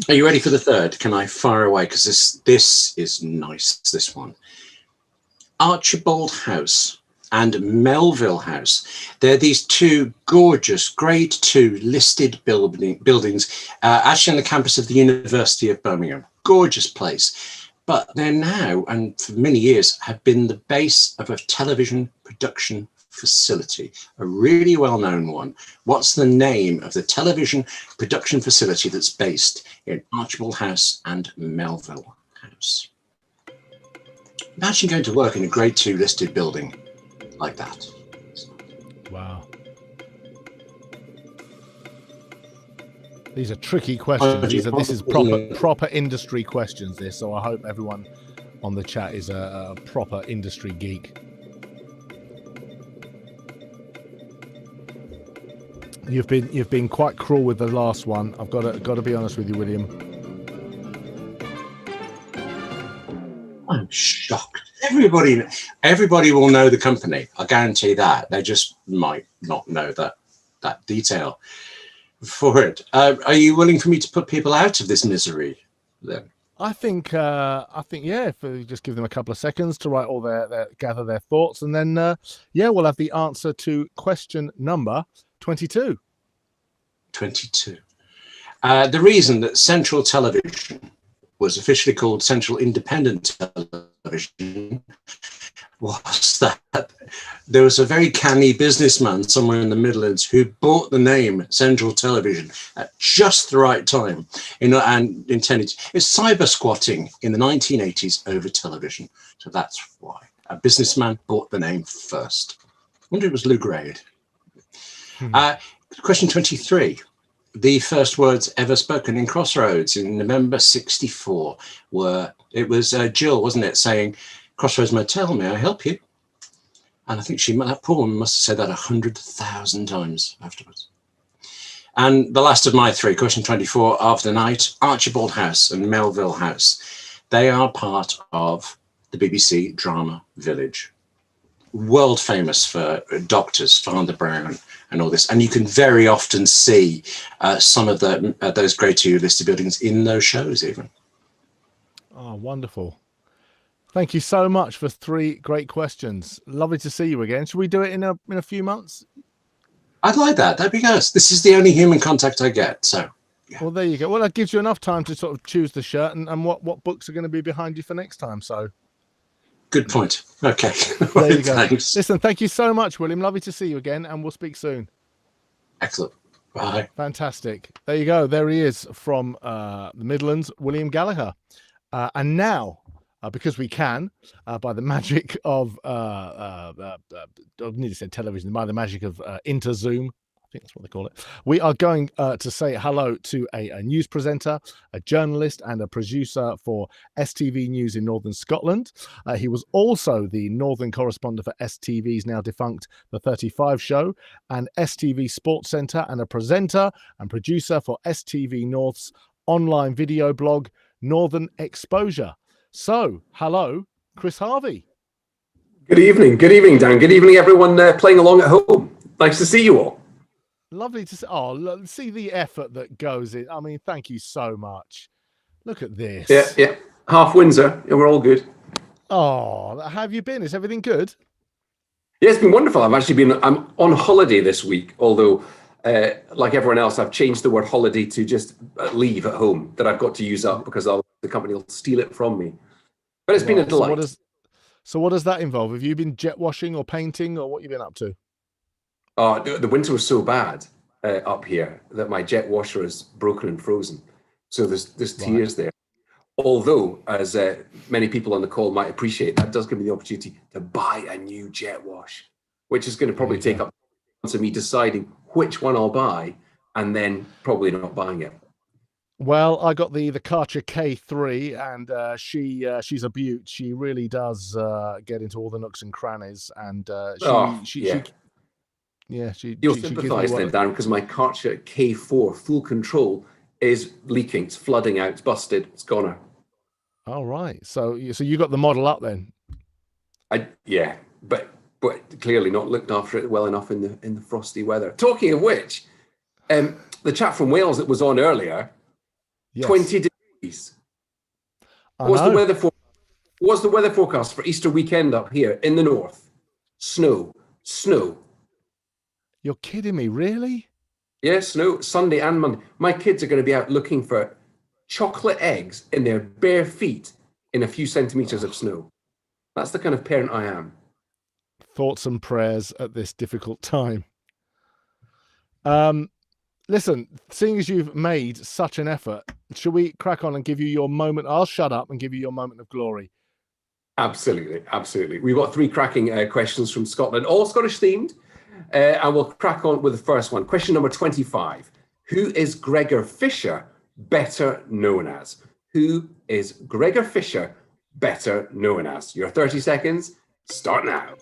you ready for the third? Can I fire away? Because this is nice, this one. Archibald House and Melville House. They're these two gorgeous Grade 2 listed buildings, actually on the campus of the University of Birmingham. Gorgeous place. But they're now, and for many years, have been the base of a television production facility, a really well-known one. What's the name of the television production facility that's based in Archibald House and Melville House? Imagine going to work in a Grade 2 listed building like that. Wow. These are tricky questions. This is proper industry questions, this, so I hope everyone on the chat is a proper industry geek. You've been quite cruel with the last one. I've got to be honest with you, William. I'm shocked. Everybody will know the company. I guarantee that. They just might not know that detail for it. Are you willing for me to put people out of this misery then? I think yeah, if we just give them a couple of seconds to write all their gather their thoughts, and then we'll have the answer to question number 22. 22. The reason that Central Television was officially called Central Independent Television was that there was a very canny businessman somewhere in the Midlands who bought the name Central Television at just the right time, and intended it's cyber squatting in the 1980s over television. So that's why a businessman bought the name first. I wonder if it was Lou Grade. Question 23. The first words ever spoken in Crossroads in November '64 were, it was Jill, wasn't it, saying, "Crossroads Motel, may I help you?" And I think that poor woman must have said that 100,000 times afterwards. And the last of my three, question 24 of the night, Archibald House and Melville House. They are part of the BBC Drama Village. World famous for doctors, Father Brown and all this. And you can very often see some of those Grade 2 listed buildings in those shows even. Oh, wonderful. Thank you so much for 3 great questions. Lovely to see you again. Should we do it in a few months? I'd like that. That'd be nice. This is the only human contact I get, so. Yeah. Well, there you go. Well, that gives you enough time to sort of choose the shirt and what books are going to be behind you for next time, so. Good point. Okay. There you go. Thanks. Listen, thank you so much, William. Lovely to see you again, and we'll speak soon. Excellent. Bye. Fantastic. There you go. There he is from the Midlands, William Gallagher. And now, because we can, by the magic of, I nearly said television, by the magic of InterZoom, I think that's what they call it. We are going to say hello to a news presenter, a journalist, and a producer for STV News in Northern Scotland. He was also the Northern correspondent for STV's now defunct The 35 Show and STV Sports Centre, and a presenter and producer for STV North's online video blog, Northern Exposure. So, hello, Chris Harvey. Good evening, Dan. Good evening, everyone playing along at home. Nice to see you all. Lovely to see. Oh, see the effort that goes in. I mean, thank you so much. Look at this. Yeah. Half Windsor. Yeah, we're all good. Oh, how have you been? Is everything good? Yeah, it's been wonderful. I'm on holiday this week, although, like everyone else, I've changed the word holiday to just leave at home that I've got to use up because the company will steal it from me. But it's been a delight. So what does that involve? Have you been jet washing or painting, or what have you been up to? The winter was so bad up here that my jet washer is broken and frozen. So there's tears there. Although, as many people on the call might appreciate, that does give me the opportunity to buy a new jet wash, which is going to probably take up to me deciding which one I'll buy and then probably not buying it. Well, I got the Karcher K3, and she's a beaut. She really does get into all the nooks and crannies, and You'll sympathise then, Darren, because my Karcher K4 full control is leaking. It's flooding out. It's busted. It's gone. All right. So you got the model up then? Yeah, but clearly not looked after it well enough in the frosty weather. Talking of which, the chap from Wales that was on earlier, Yes. 20 degrees. What's the weather forecast for Easter weekend up here in the north? Snow. You're kidding me, really? Yeah, snow, Sunday and Monday. My kids are going to be out looking for chocolate eggs in their bare feet in a few centimetres of snow. That's the kind of parent I am. Thoughts and prayers at this difficult time. Listen, seeing as you've made such an effort, shall we crack on and give you your moment? I'll shut up and give you your moment of glory. Absolutely. We've got 3 cracking questions from Scotland, all Scottish themed. And we'll crack on with the first one. Question number 25. Who is Gregor Fisher better known as? Who is Gregor Fisher better known as? Your 30 seconds start now.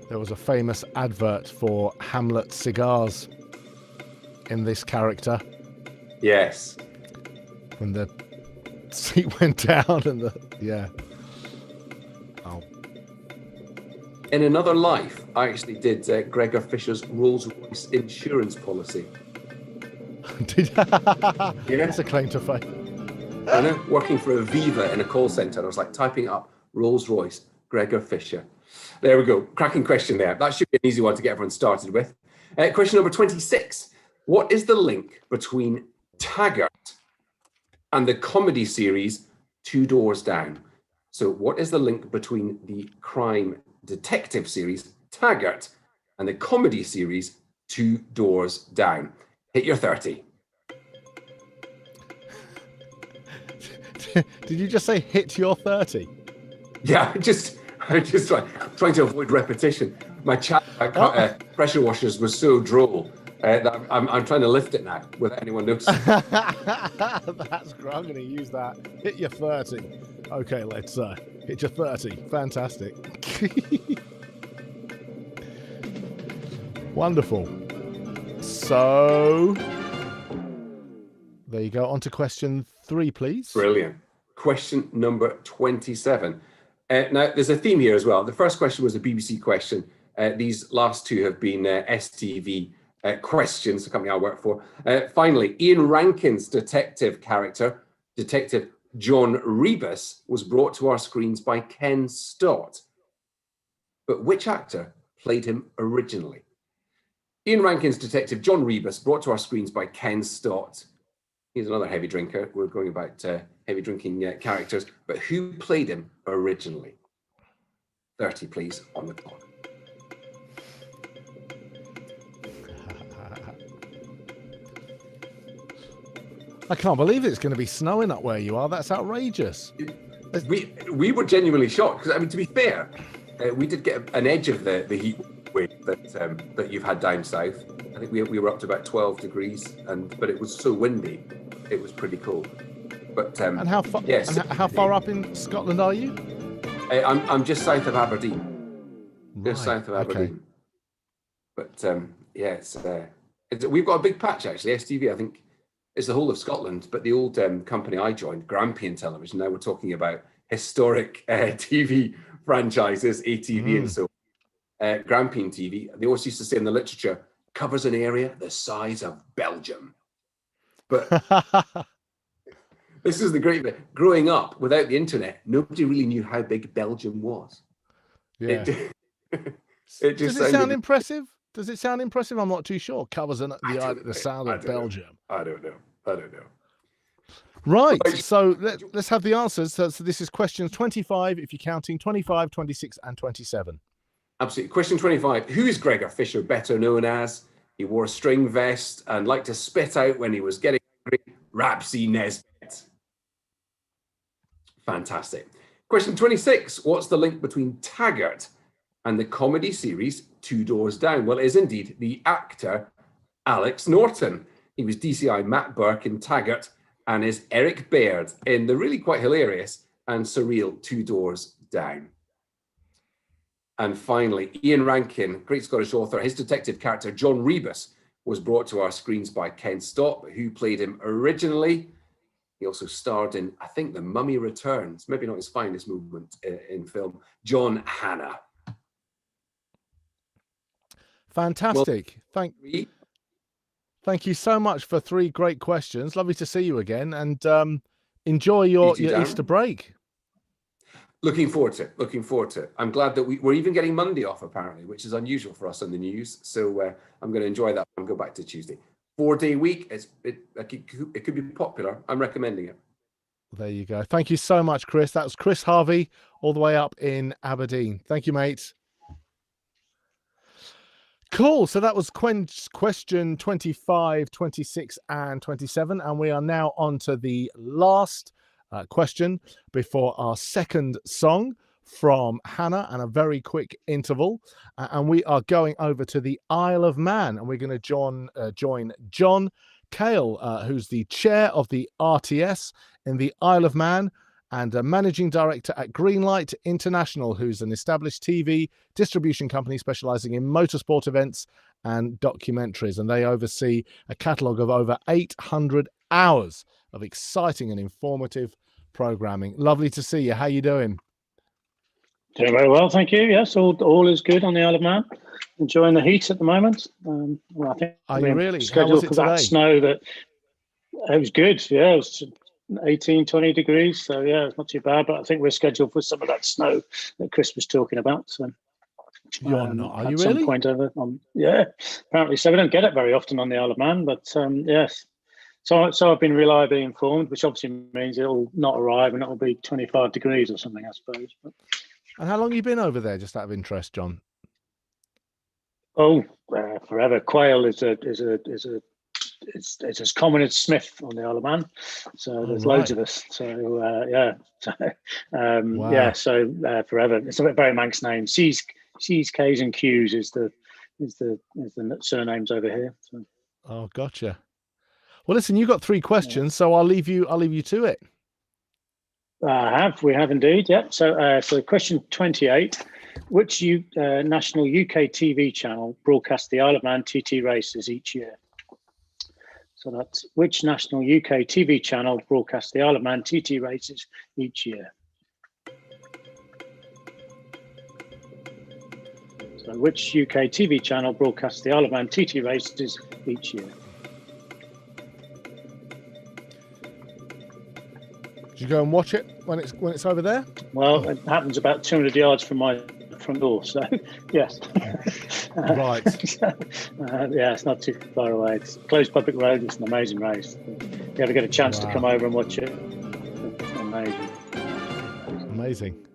There was a famous advert for Hamlet cigars in this character. Yes. When the seat went down and yeah. Oh. In another life, I actually did Gregor Fisher's Rolls-Royce insurance policy. Yeah. That's a claim to fame. I know, working for Aviva in a call centre, I was like typing up Rolls-Royce, Gregor Fisher. There we go, cracking question there. That should be an easy one to get everyone started with. Question number 26. What is the link between Taggart and the comedy series Two Doors Down? So what is the link between the crime detective series Taggart and the comedy series Two Doors Down? Hit your 30. Did you just say hit your 30? Yeah, I'm just trying to avoid repetition. My chat about pressure washers was so droll that I'm trying to lift it now without anyone noticing. That's great. I'm going to use that. Hit your 30. Okay, let's hit your 30. Fantastic. Wonderful. So there you go. On to question 3, please. Brilliant. Question number 27. Now, there's a theme here as well. The first question was a BBC question. These last 2 have been STV questions, the company I work for. Finally, Ian Rankin's detective character, Detective John Rebus, was brought to our screens by Ken Stott. But which actor played him originally? Ian Rankin's Detective John Rebus, brought to our screens by Ken Stott. He's another heavy drinker. We're going about heavy drinking characters. But who played him originally? 30, please, on the clock. I can't believe it's going to be snowing up where you are. That's outrageous. We were genuinely shocked because, I mean, to be fair, we did get an edge of the heat wave that you've had down south. I think we were up to about 12 degrees, but it was so windy, it was pretty cold. But and how far? Yes. And how far up in Scotland are you? I'm just south of Aberdeen. Right, just south of Aberdeen. Okay. But yeah, we've got a big patch actually. STV, I think, is the whole of Scotland. But the old company I joined, Grampian Television. Now we're talking about historic TV franchises, ATV and so. Grampian TV. They always used to say in the literature, covers an area the size of Belgium. But this is the great bit. Growing up without the internet, nobody really knew how big Belgium was. Yeah. Does it sound impressive? Does it sound impressive? I'm not too sure. Covers the sound of Belgium. I don't know. Right. So let's have the answers. So this is questions 25, if you're counting, 25, 26, and 27. Absolutely. Question 25. Who is Gregor Fisher better known as? He wore a string vest and liked to spit out when he was getting angry. Rapsy Nesbitt. Fantastic. Question 26. What's the link between Taggart and the comedy series Two Doors Down? Well, it is indeed the actor Alex Norton. He was DCI Matt Burke in Taggart and is Eric Baird in the really quite hilarious and surreal Two Doors Down. And finally, Ian Rankin, great Scottish author, his detective character, John Rebus, was brought to our screens by Ken Stott, but who played him originally? He also starred in, I think, The Mummy Returns, maybe not his finest movement in film, John Hannah. Fantastic. Well, Thank you so much for 3 great questions. Lovely to see you again, and enjoy your Easter break. Looking forward to it. Looking forward to it. I'm glad that we're even getting Monday off, apparently, which is unusual for us on the news. So I'm going to enjoy that and go back to Tuesday. 4-day week. It could be popular. I'm recommending it. There you go. Thank you so much, Chris. That was Chris Harvey, all the way up in Aberdeen. Thank you, mate. Cool. So that was question 25, 26, and 27. And we are now on to the last question before our second song from Hannah and a very quick interval. And we are going over to the Isle of Man. And we're going to join John Cale, who's the chair of the RTS in the Isle of Man, and a managing director at Greenlight International, who's an established TV distribution company specializing in motorsport events and documentaries. And they oversee a catalogue of over 800 hours of exciting and informative programming. Lovely to see you. How you doing? Doing very well, thank you. Yes, all is good on the Isle of Man. Enjoying the heat at the moment. Well, I think are you really? Scheduled for that snow. That it was good. Yeah, it was 18, 20 degrees. So yeah, it's not too bad. But I think we're scheduled for some of that snow that Chris was talking about. So you're not. Are you at some really? point over. Yeah, apparently. So we don't get it very often on the Isle of Man. But yes. So I've been reliably informed, which obviously means it'll not arrive and it'll be 25 degrees or something, I suppose. But, and how long have you been over there, just out of interest, John? Oh, forever. Quail is as common as Smith on the Isle of Man. So there's loads of us. So yeah, wow. Yeah. So forever. It's a very Manx name. C's, K's, and Q's is the surnames over here. So. Oh, gotcha. Well, listen, you got 3 questions, so I'll leave you to it. We have indeed. Yeah. So question 28. Which national UK TV channel broadcasts the Isle of Man TT races each year? So that's which national UK TV channel broadcasts the Isle of Man TT races each year? So which UK TV channel broadcasts the Isle of Man TT races each year? Did you go and watch it when it's over there? Well, it happens about 200 yards from my front door, so yes. Right. Yeah, it's not too far away. It's a closed public road. It's an amazing race. If you ever get a chance to come over and watch it, it's amazing. Amazing.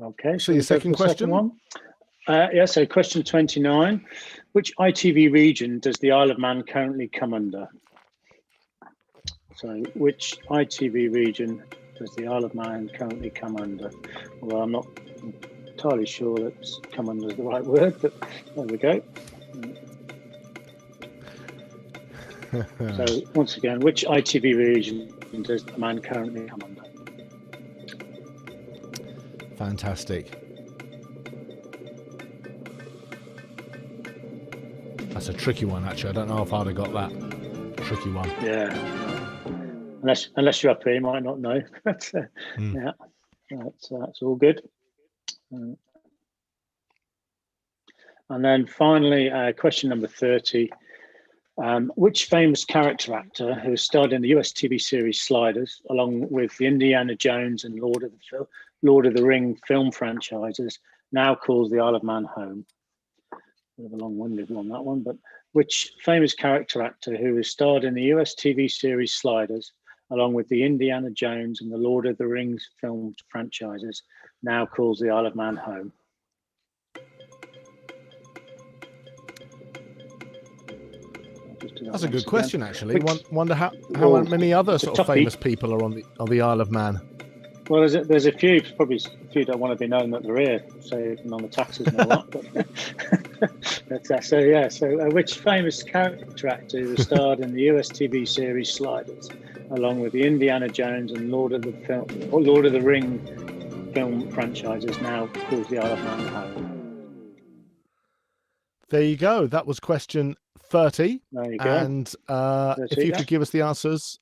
Okay. So your second question? One. Yeah, so question 29. Which ITV region does the Isle of Man currently come under? So which ITV region does the Isle of Man currently come under? Well, I'm not entirely sure that come under is the right word, but there we go. So once again, which ITV region does the man currently come under? Fantastic. That's a tricky one, actually. I don't know if I'd have got that. Tricky one. Yeah. Unless you're up here, you might not know. But, yeah, that's all good. And then finally, question number 30. Which famous character actor who starred in the US TV series Sliders, along with the Indiana Jones and Lord of the Ring film franchises, now calls the Isle of Man home? Bit of a long-winded one, that one, but which famous character actor who has starred in the US TV series Sliders, along with the Indiana Jones and the Lord of the Rings film franchises, now calls the Isle of Man home? That's a good question, actually. Wonder how many other sort of famous people are on the Isle of Man. Well, there's a few. Probably a few don't want to be known that they're here, saving on the taxes and all that. But so yeah. So which famous character actor who starred in the US TV series Sliders, along with the Indiana Jones and Lord of the Ring film franchises, now calls the Isle of Man home? There you go. That was question 30. There you go. And if you could give us the answers,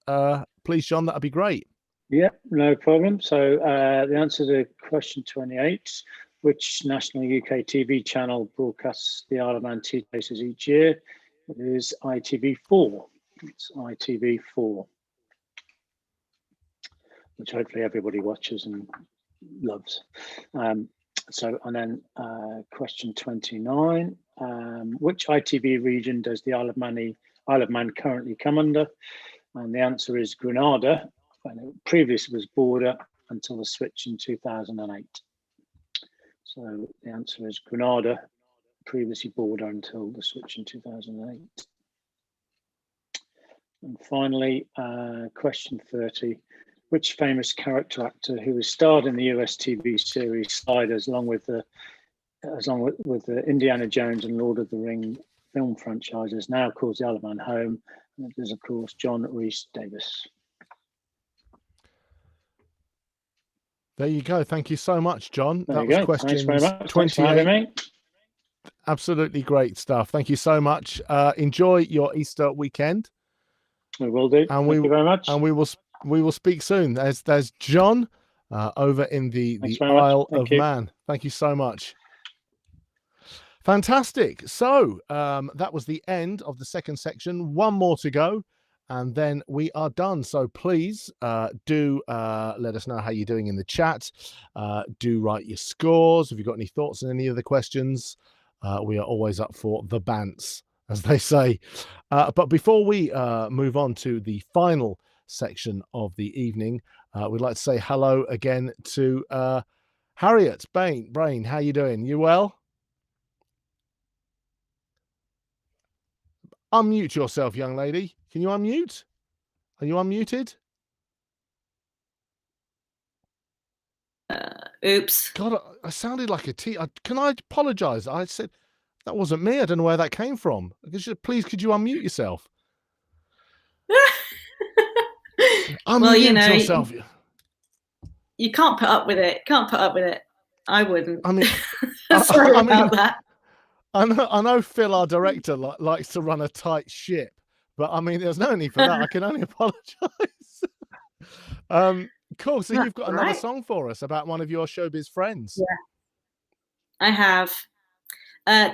please, John, that'd be great. Yeah, no problem. So the answer to question 28, which national UK TV channel broadcasts the Isle of Man tea tastes each year? It is ITV4. It's ITV4, which hopefully everybody watches and loves. And then question 29, which ITV region does the Isle of Man currently come under? And the answer is Grenada, and it previously was Border until the switch in 2008. So the answer is Grenada, previously Border until the switch in 2008. And finally, question 30. Which famous character actor who has starred in the US TV series Sliders, along with the Indiana Jones and Lord of the Ring film franchises, now calls the Isle of Man home? And it is, of course, John Rhys Davies. There you go. Thank you so much, John. There that you was go. questions Thanks very much. 28. Thanks for having me. Absolutely great stuff. Thank you so much. Enjoy your Easter weekend. We will do. Thank you very much. And we will speak soon. There's John over in the Isle of Man. Thank you so much. Fantastic. So that was the end of the second section. One more to go, and then we are done. So please do let us know how you're doing in the chat. Do write your scores. If you've got any thoughts on any of the questions, we are always up for the bants, as they say. But before we move on to the final section of the evening, we'd like to say hello again to Harriet Brain. How you doing? You well? Unmute yourself, young lady. Can you unmute? Are you unmuted? Oops. God, I sounded like a T. Can I apologise? I said that wasn't me. I don't know where that came from. Please, could you unmute yourself? Well, you know, yourself. You can't put up with it. Can't put up with it. I wouldn't. I mean, sorry about that. I know Phil, our director, likes to run a tight ship, but I mean, there's no need for that. I can only apologise. Cool. So you've got another song for us about one of your showbiz friends. Yeah, I have.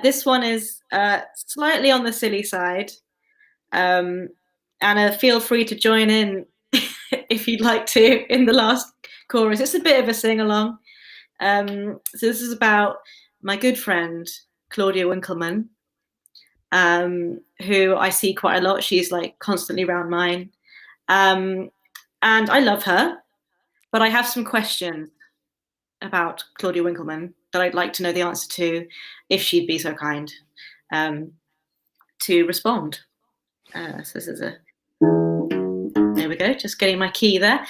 This one is slightly on the silly side. Anna, feel free to join in if you'd like to in the last chorus. It's a bit of a sing-along. So this is about my good friend, Claudia Winkleman, who I see quite a lot. She's like constantly around mine. And I love her, but I have some questions about Claudia Winkleman that I'd like to know the answer to, if she'd be so kind to respond. So this is there we go, just getting my key there.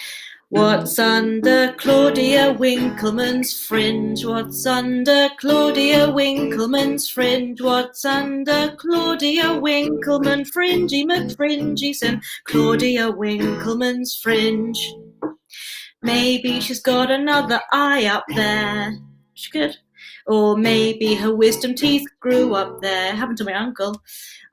What's under Claudia Winkleman's fringe? What's under Claudia Winkleman's fringe? What's under Claudia Winkleman? Fringy McFringies and Claudia Winkleman's fringe. Maybe she's got another eye up there. She could. Or maybe her wisdom teeth grew up there. Happened to my uncle.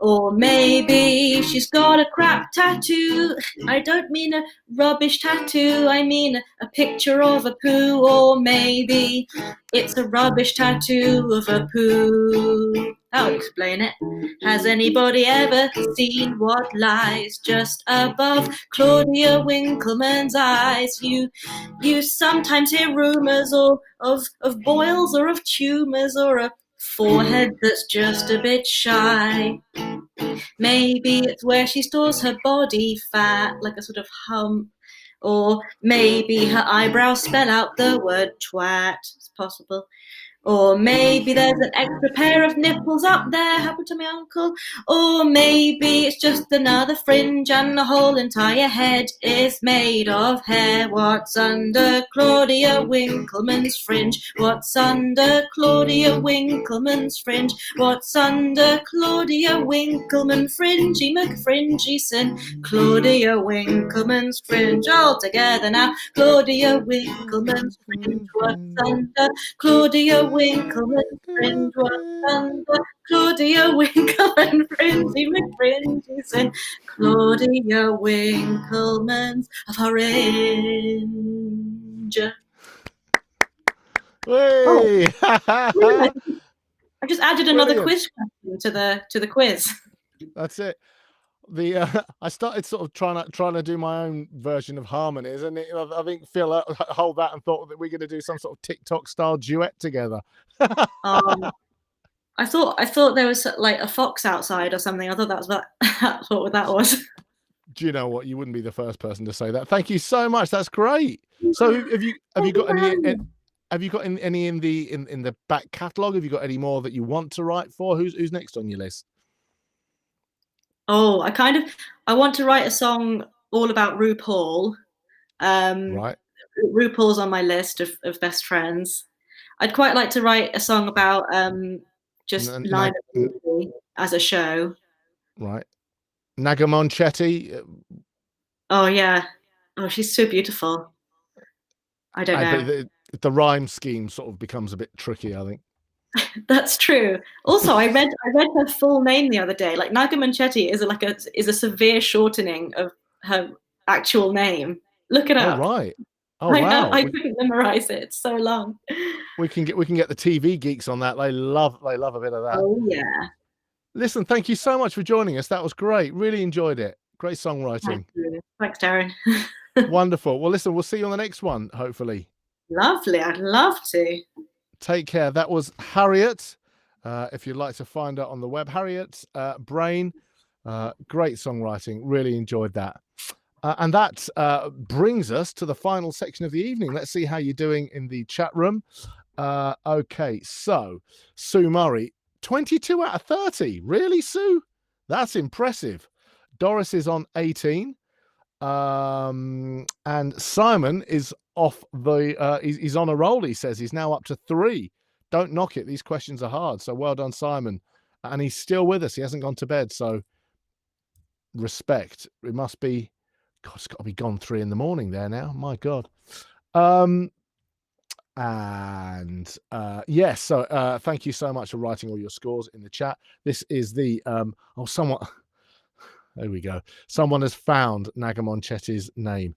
Or maybe she's got a crap tattoo. I don't mean a rubbish tattoo. I mean a picture of a poo. Or maybe it's a rubbish tattoo of a poo. That would explain it. Has anybody ever seen what lies just above Claudia Winkleman's eyes? You sometimes hear rumours of boils or of tumours or a forehead that's just a bit shy. Maybe it's where she stores her body fat, like a sort of hump. Or maybe her eyebrows spell out the word twat. It's possible. Or maybe there's an extra pair of nipples up there, happened to my uncle. Or maybe it's just another fringe and the whole entire head is made of hair. What's under Claudia Winkleman's fringe? What's under Claudia Winkleman's fringe? What's under Claudia Winkleman? Fringy McFringyson, Claudia Winkleman's fringe. All together now, Claudia Winkleman's fringe. What's under Claudia Winkleman, friend was thunder. Claudia Winkleman, Fringy McFringy's and Claudia Winkleman's orange. Hey! I just added another Brilliant. quiz question to the quiz. That's it. I started sort of trying to do my own version of harmonies, and I think Phil hold that and thought that we're going to do some sort of TikTok style duet together. I thought there was like a fox outside or something. I thought that's what that was. Do you know what? You wouldn't be the first person to say that. Thank you so much. That's great. So have you got any? Have you got any in the back catalogue? Have you got any more that you want to write for? Who's next on your list? Oh, I want to write a song all about RuPaul. Right. RuPaul's on my list of best friends. I'd quite like to write a song about just Lionel Richie as a show. Right. Naga Monchetti. Oh yeah. Oh, she's so beautiful. I don't know. But the rhyme scheme sort of becomes a bit tricky, I think. That's true. Also, I read her full name the other day. Like Naga Monchetti is a severe shortening of her actual name. Look it up. Oh right. Oh wow. I couldn't memorize it. It's so long. We can get the TV geeks on that. They love a bit of that. Oh yeah. Listen, thank you so much for joining us. That was great. Really enjoyed it. Great songwriting. Thanks, Darren. Wonderful. Well, listen, we'll see you on the next one, hopefully. Lovely. I'd love to. Take care. That was Harriet. If you'd like to find her on the web, Harriet Brain. Great songwriting. Really enjoyed that. And that brings us to the final section of the evening. Let's see how you're doing in the chat room. Okay, so Sue Murray, 22 out of 30. Really, Sue? That's impressive. Doris is on 18. And Simon is off he's on a roll. He says he's now up to 3. Don't knock it. These questions are hard. So well done, Simon. And he's still with us. He hasn't gone to bed. So respect. It must be, God, it's got to be gone 3 in the morning there now. My God. Yes. So thank you so much for writing all your scores in the chat. This is the, there we go. Someone has found Naga Monchetti's name.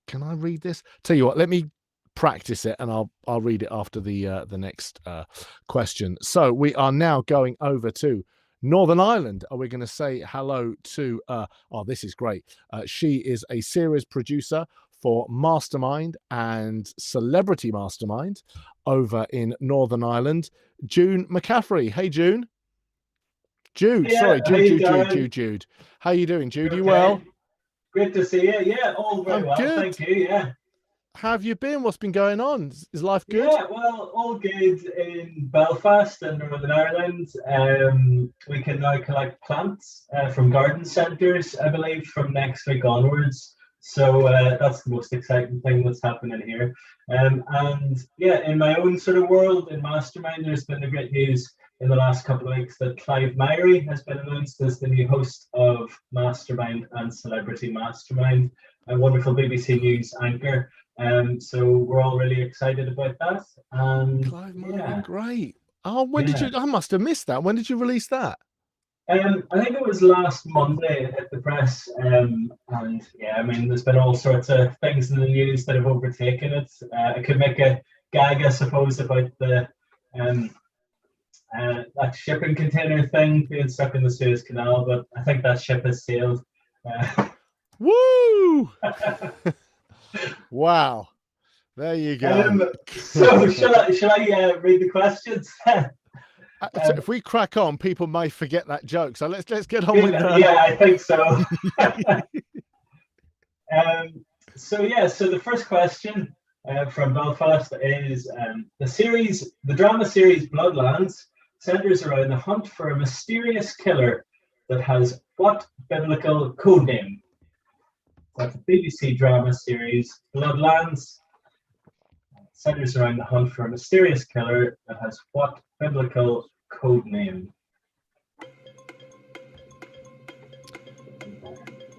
Can I read this? Tell you what, let me practice it and I'll read it after the next question. So we are now going over to Northern Ireland. Are we going to say hello to this is great. She is a series producer for Mastermind and Celebrity Mastermind over in Northern Ireland. June McCaffrey. Hey June. Jude. Jude. How you doing, Jude? You well? Good to see you. Yeah, all very well. Good. Thank you. Yeah. How have you been? What's been going on? Is life good? Yeah, well, all good in Belfast and Northern Ireland. We can now collect plants from garden centres, I believe, from next week onwards. So that's the most exciting thing that's happening here. And yeah, in my own sort of world, in Mastermind, there's been the great news in the last couple of weeks that Clive Myrie has been announced as the new host of Mastermind and Celebrity Mastermind, a wonderful BBC News anchor. So we're all really excited about that. And Clive Myrie, great. Oh, when did you? I must have missed that. When did you release that? I think it was last Monday at the press. And yeah, I mean, there's been all sorts of things in the news that have overtaken it. I could make a gag, I suppose, about the that shipping container thing being stuck in the Suez Canal, but I think that ship has sailed. Woo! Wow. There you go. So shall I read the questions? If we crack on, people may forget that joke. So let's get on with that. Yeah, I think so. So the first question from Belfast is the drama series Bloodlands centers around the hunt for a mysterious killer that has what biblical code name? That's a BBC drama series. Bloodlands centers around the hunt for a mysterious killer that has what biblical code name?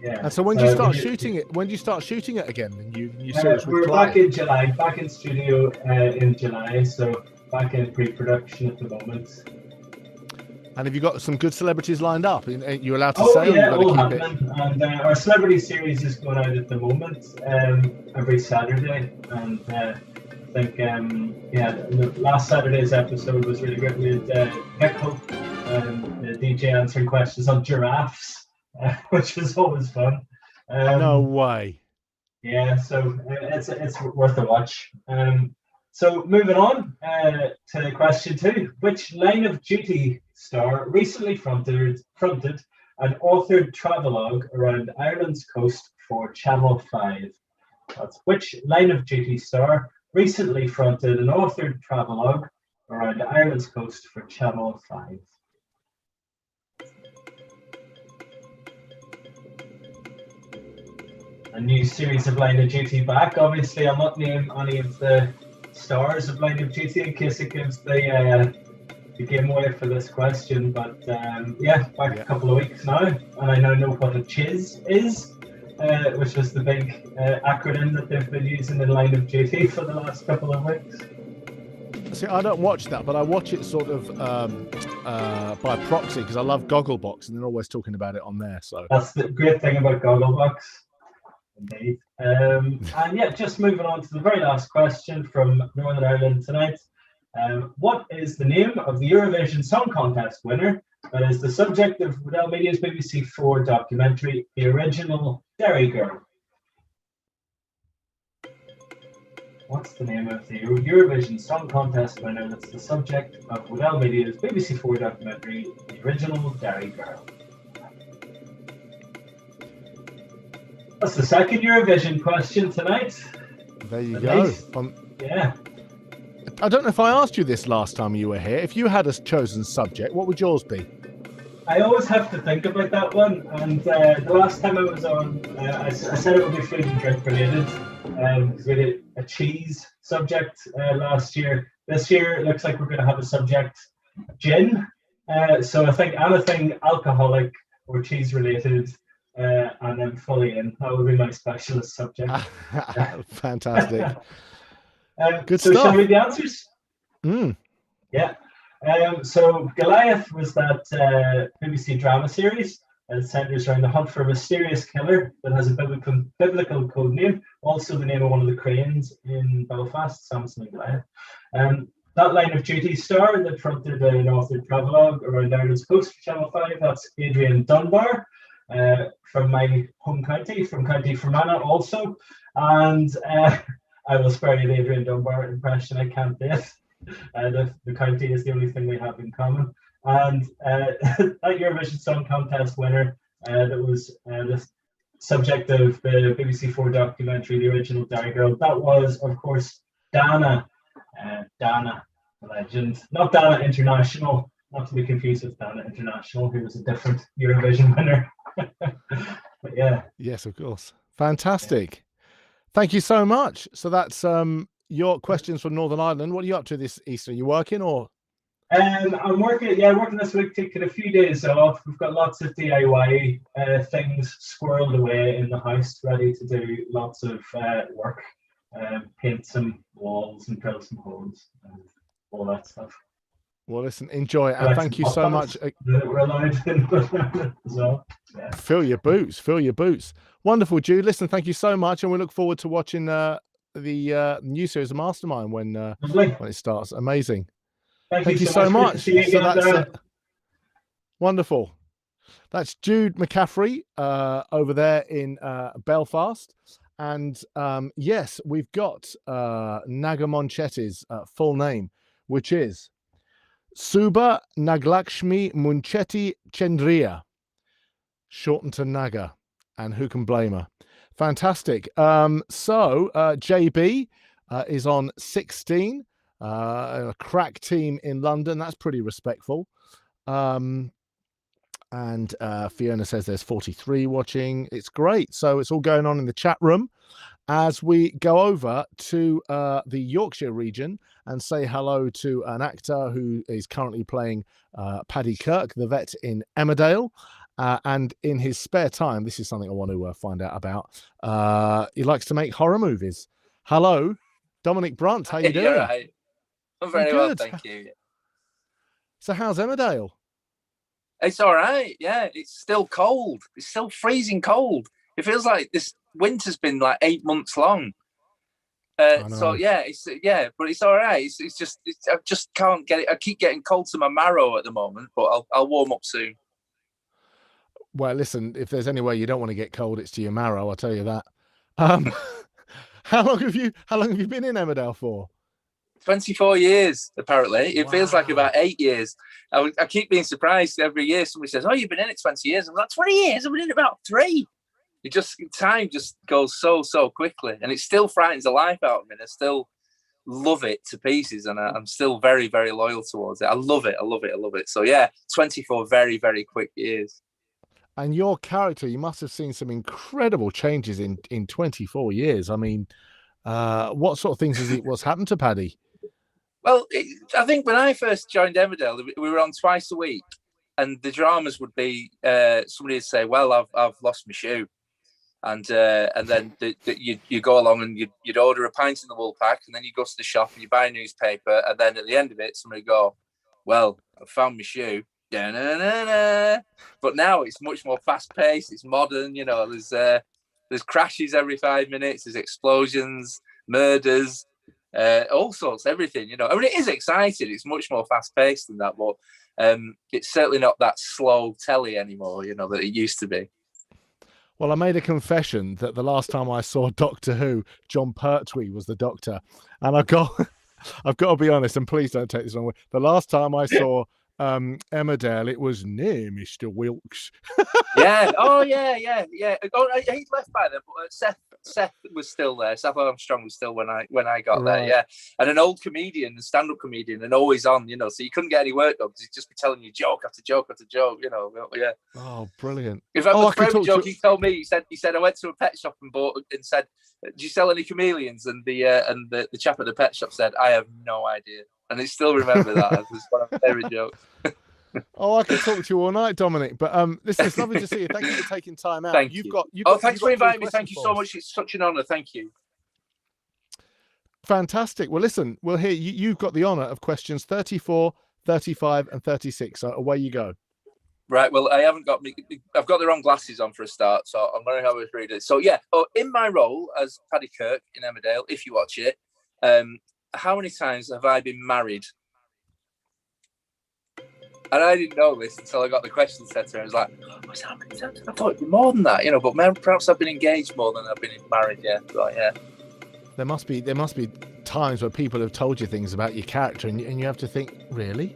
Yeah. And so when do you start shooting it? When do you start shooting it again? And you we're back in July, back in studio in July. So back in pre-production at the moment. And have you got some good celebrities lined up? You're allowed to Oh say, yeah, or all you've got to keep happening. And our celebrity series is going out at the moment, every Saturday. And I think, the last Saturday's episode was really good. We had Pickle, the DJ answering questions on giraffes, which was always fun. No way. Yeah, so it's worth a watch. So moving on to question 2. Which line of duty star recently fronted an authored travelogue around Ireland's coast for Channel 5? That's which line of duty star recently fronted an authored travelogue around Ireland's coast for Channel 5? A new series of Line of Duty back. Obviously, I'll not name any of the stars of Line of Duty in case it gives the game away for this question. But back a couple of weeks now, and I now know what a CHIS is, which was the big acronym that they've been using in Line of Duty for the last couple of weeks. See, I don't watch that, but I watch it sort of by proxy because I love Gogglebox, and they're always talking about it on there. So that's the great thing about Gogglebox. Indeed. And just moving on to the very last question from Northern Ireland tonight. What is the name of the Eurovision Song Contest winner that is the subject of Woodell Media's BBC 4 documentary, The Original Derry Girl? What's the name of the Eurovision Song Contest winner that's the subject of Woodell Media's BBC 4 documentary, The Original Derry Girl? That's the second Eurovision question tonight. There you go. Yeah. I don't know if I asked you this last time you were here. If you had a chosen subject, what would yours be? I always have to think about that one. And the last time I was on, I said it would be food and drink related. Because we did a cheese subject last year. This year, it looks like we're going to have a subject gin. So I think anything alcoholic or cheese related. And then fully in. That would be my specialist subject. Fantastic. Good so stuff. Shall we read the answers? Yeah. So Goliath was that BBC drama series that centres around the hunt for a mysterious killer that has a biblical code name, also the name of one of the cranes in Belfast, Samson and Goliath. That line of duty star that fronted an authored travelogue around Ireland's coast for Channel 5, that's Adrian Dunbar. From my home county, from County Fermanagh also. And I will spare you the Adrian Dunbar impression, I can't do it. The county is the only thing we have in common. And that Eurovision Song Contest winner that was the subject of the BBC 4 documentary, The Original Derry Girl, that was, of course, Dana. Dana, the legend. Not Dana International, not to be confused with Dana International, who was a different Eurovision winner. But yeah. Yes, of course. Fantastic. Thank you so much. So that's your questions from Northern Ireland. What are you up to this Easter? Are you working or? I'm working this week, taking a few days off. We've got lots of DIY things squirreled away in the house, ready to do lots of work, paint some walls and drill some holes and all that stuff. Well, listen, enjoy it. And thank you so much. Fill your boots, fill your boots. Wonderful, Jude. Listen, thank you so much. And we look forward to watching the new series of Mastermind when it starts. Amazing. Thank you so much. So that's wonderful. That's Jude McCaffrey over there in Belfast. And yes, we've got Naga Monchetti's full name, which is Suba Naglakshmi Munchetti Chendriya, shortened to Naga, and who can blame her? Fantastic. So JB is on 16, a crack team in London. That's pretty respectful. And Fiona says there's 43 watching. It's great. So it's all going on in the chat room as we go over to the Yorkshire region and say hello to an actor who is currently playing Paddy Kirk, the vet in Emmerdale. And in his spare time, this is something I want to find out about. He likes to make horror movies. Hello, Dominic Brunt. How you doing? You're right. I'm very well, good. thank you. So how's Emmerdale? It's all right. Yeah, it's still cold. It's still freezing cold. It feels like this winter's been like 8 months long. So yeah, but it's all right. I just can't get it. I keep getting cold to my marrow at the moment, but I'll warm up soon. Well, listen, if there's any way you don't want to get cold, it's to your marrow. I'll tell you that. How long have you been in Emmerdale for? 24 years, apparently. It feels like about 8 years. I keep being surprised every year. Somebody says, "Oh, you've been in it 20 years." I'm like, 20 years? I've been in it about 3. Time just goes so quickly, and it still frightens the life out of me. I still love it to pieces, and I'm still very, very loyal towards it. I love it. So yeah, 24 very, very quick years. And your character, you must have seen some incredible changes in 24 years. I mean, what sort of things what's happened to Paddy? Well, I think when I first joined Emmerdale, we were on twice a week, and the dramas would be somebody would say, "Well, I've lost my shoe," and then you go along and you'd order a pint in the Woolpack, and then you go to the shop and you buy a newspaper, and then at the end of it, somebody go, "Well, I found my shoe." Da-na-na-na. But now it's much more fast paced. It's modern. There's crashes every 5 minutes. There's explosions, murders. All sorts, everything, I mean, it is exciting. It's much more fast paced than that, but it's certainly not that slow telly anymore, that it used to be. Well, I made a confession that the last time I saw Doctor Who, John Pertwee was the Doctor, and I've got to be honest, and please don't take this wrong way. The last time I saw Emmerdale, it was near Mr. Wilkes. Yeah. Oh, yeah. Oh, he's left by then, but Seth was still there. Seth Armstrong was still when I got there. Yeah, and an old comedian, a stand-up comedian, and always on. So you couldn't get any work done because he'd just be telling you joke after joke after joke. Yeah. Oh, brilliant! In fact, my favourite joke he told me, he said I went to a pet shop and said, "Do you sell any chameleons?" And the chap at the pet shop said, "I have no idea." And I still remember that as one of my favourite jokes. Oh, I could talk to you all night, Dominic. But listen, it's lovely to see you. Thank you for taking time out. Thank you. Thanks for inviting me. Thank you so much. It's such an honour. Thank you. Fantastic. Well, listen, we'll hear you. You've got the honour of questions 34, 35, and 36. So away you go. Right. Well, I've got the wrong glasses on for a start, so I'm going to have a read it. So yeah. In my role as Paddy Kirk in Emmerdale, if you watch it, how many times have I been married? And I didn't know this until I got the question set to me. I was like, "What's how many times?" I thought it'd be more than that, but perhaps I've been engaged more than I've been married. Yeah, right, yeah. There must be times where people have told you things about your character, and you have to think, really?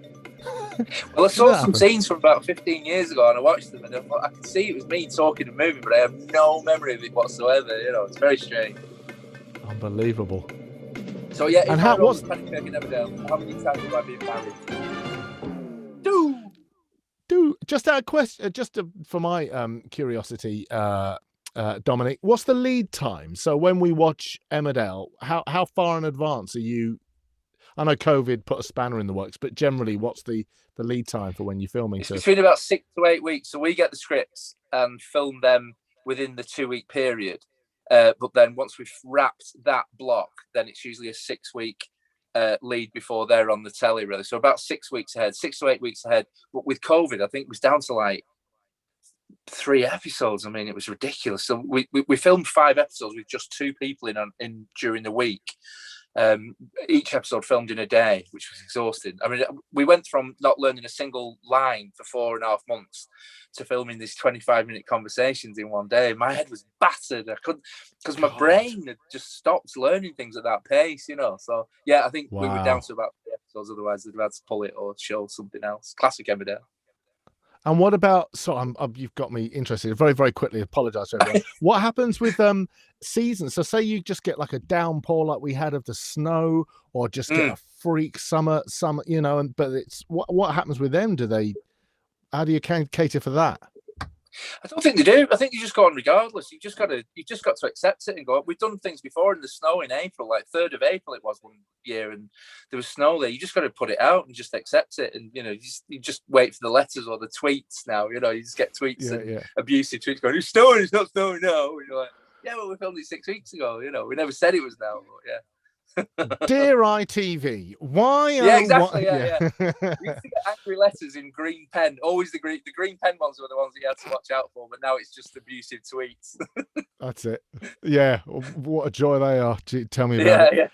Well, I saw some scenes from about 15 years ago, and I watched them, and I could see it was me talking and moving, but I have no memory of it whatsoever. It's very strange. Unbelievable. So yeah, and how many times have I been married? Just out of question, for my curiosity, Dominic, what's the lead time? So when we watch Emmerdale, how far in advance are you? I know COVID put a spanner in the works, but generally, what's the lead time for when you're filming? It's between about 6 to 8 weeks. So we get the scripts and film them within the 2-week period. But then once we've wrapped that block, then it's usually a 6-week lead before they're on the telly, really. So about 6 weeks ahead, 6 to 8 weeks ahead. But with COVID, I think it was down to like 3 episodes. I mean, it was ridiculous. So we filmed 5 episodes with just 2 people in during the week. Each episode filmed in a day, which was exhausting. I mean, we went from not learning a single line for 4.5 months to filming these 25-minute conversations in one day. My head was battered. I couldn't, because my brain had just stopped learning things at that pace, So yeah, I think we were down to about 3 episodes. Otherwise, they'd had to pull it or show something else. Classic Emmerdale. And what about? So you've got me interested. Very, very quickly. Apologise to everyone. What happens with seasons? So say you just get like a downpour like we had of the snow, or just get a freak summer, but it's what happens with them? How do you cater for that? I don't think they do. I think you just go on regardless. You just got to accept it and go. We've done things before in the snow in April, like 3rd of April it was one year, and there was snow there. You just got to put it out and just accept it, and you just wait for the letters or the tweets now. You just get tweets and abusive tweets going, "It's snowing, it's not snowing now." And you're like, "Yeah, well, we filmed it 6 weeks ago. We never said it was now." But yeah. Dear ITV, why? Yeah, exactly. Why, Yeah. We used to get angry letters in green pen. Always the green pen ones were the ones that you had to watch out for. But now it's just abusive tweets. That's it. Yeah, what a joy they are. Tell me about it. Yeah.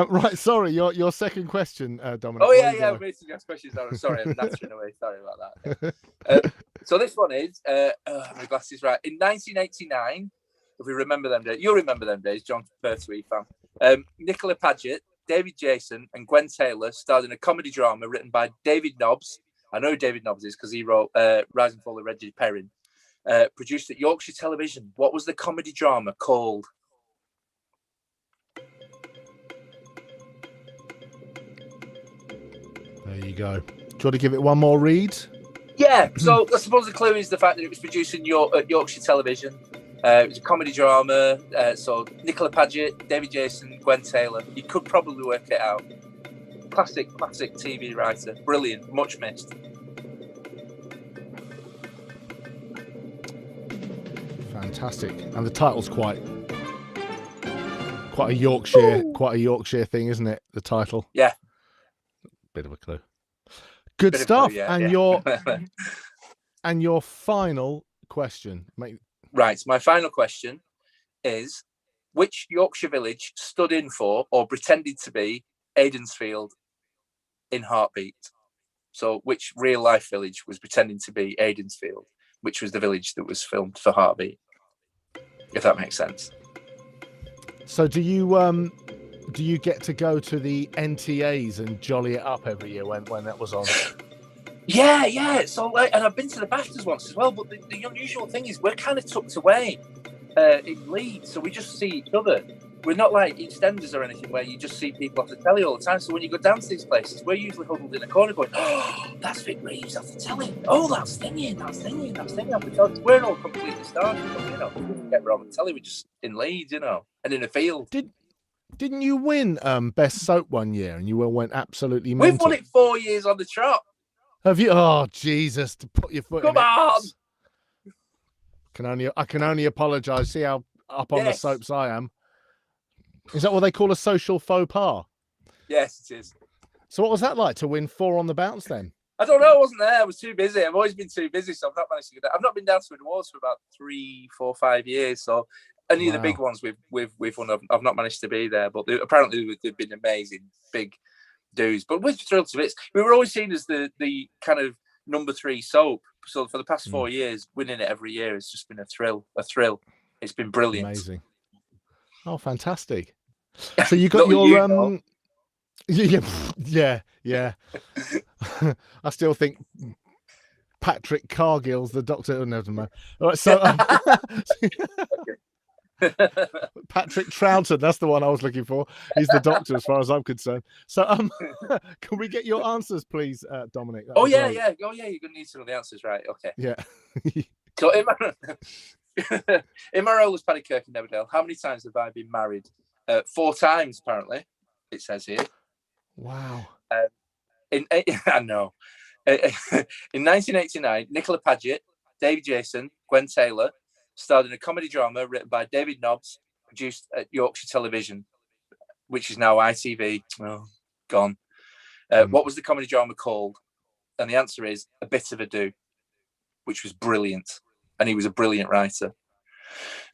Right, sorry, your second question, Dominic. Oh yeah. We need to ask questions. Sorry, I'm nattering away. Sorry about that. So this one is my glasses right. In 1989, if we remember them days, you'll remember them days, John Pertwee fan. Nicola Paget, David Jason, and Gwen Taylor starred in a comedy drama written by David Nobbs. I know who David Nobbs is because he wrote Rise and Fall of Reggie Perrin. Produced at Yorkshire Television. What was the comedy drama called? There you go. Do you want to give it one more read? Yeah, so I suppose the clue is the fact that it was produced at Yorkshire Television. It was a comedy drama. So Nicola Paget, David Jason, Gwen Taylor. You could probably work it out. Classic TV writer. Brilliant. Much missed. Fantastic. And the title's quite a Yorkshire thing, isn't it? The title. Yeah. Bit of a clue. Good stuff. And your final question. Right. My final question is: which Yorkshire village stood in for or pretended to be Aidensfield in Heartbeat? So, which real life village was pretending to be Aidensfield, which was the village that was filmed for Heartbeat? If that makes sense. So, do you get to go to the NTAs and jolly it up every year when that was on? Yeah. So, and I've been to the BAFTAs once as well. But the unusual thing is we're kind of tucked away in Leeds, so we just see each other. We're not like EastEnders or anything where you just see people off the telly all the time. So when you go down to these places, we're usually huddled in a corner going, "Oh, that's Vic Reeves off the telly. Oh, that's thingy off the telly." We're all completely starved. We wouldn't get on the telly. We're just in Leeds, and in a field. Didn't you win best soap one year, and you went absolutely mental? We've won it 4 years on the trot. Have you? Oh Jesus! To put your foot. Come on. I can only apologise. See how up on the soaps I am. Is that what they call a social faux pas? Yes, it is. So what was that like to win 4 on the bounce then? I don't know. I wasn't there. I was too busy. I've always been too busy, so I've not managed to get that. I've not been down to an awards for about 3, 4, 5 years. So any of the big ones we've won, I've not managed to be there. But apparently they've been amazing, big dues. But we're thrilled to bits. We were always seen as the kind of number 3 soap. So for the past 4 years, winning it every year has just been a thrill. It's been brilliant. Amazing. Oh, fantastic. So you got your yeah. I still think Patrick Cargill's the doctor. Oh, never mind. All right, so Patrick Troughton, that's the one I was looking for. He's the doctor as far as I'm concerned. So can we get your answers, please, Dominic? Oh yeah. You're gonna need to know the answers, right? Okay. Yeah. So in my role as Paddy Kirk in Neverdale, how many times have I been married? 4 times, apparently. It says here. Wow. I know. In 1989, Nicola Paget, David Jason, Gwen Taylor starred in a comedy drama written by David Nobbs, produced at Yorkshire Television, which is now ITV. Oh, gone. What was the comedy drama called? And the answer is A Bit of Ado, which was brilliant. And he was a brilliant writer.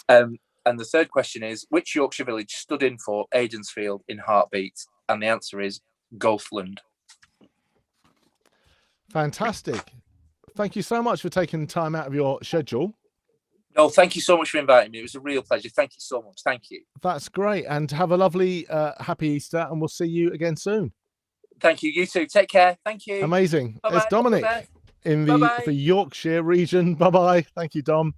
And the third question is, which Yorkshire village stood in for Aidensfield in Heartbeat? And the answer is Goathland. Fantastic. Thank you so much for taking time out of your schedule. No, thank you so much for inviting me. It was a real pleasure. Thank you so much. Thank you. That's great. And have a lovely, happy Easter, and we'll see you again soon. Thank you. You too. Take care. Thank you. Amazing. Bye-bye. It's Dominic in the Yorkshire region. Bye-bye. Thank you, Dom.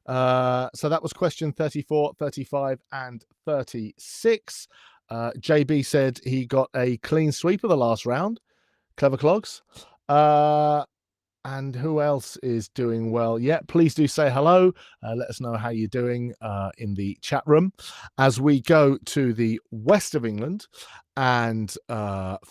So that was question 34, 35, and 36. JB said he got a clean sweep of the last round. Clever clogs. And who else is doing well? Yeah, please do say hello. Let us know how you're doing in the chat room. As we go to the west of England and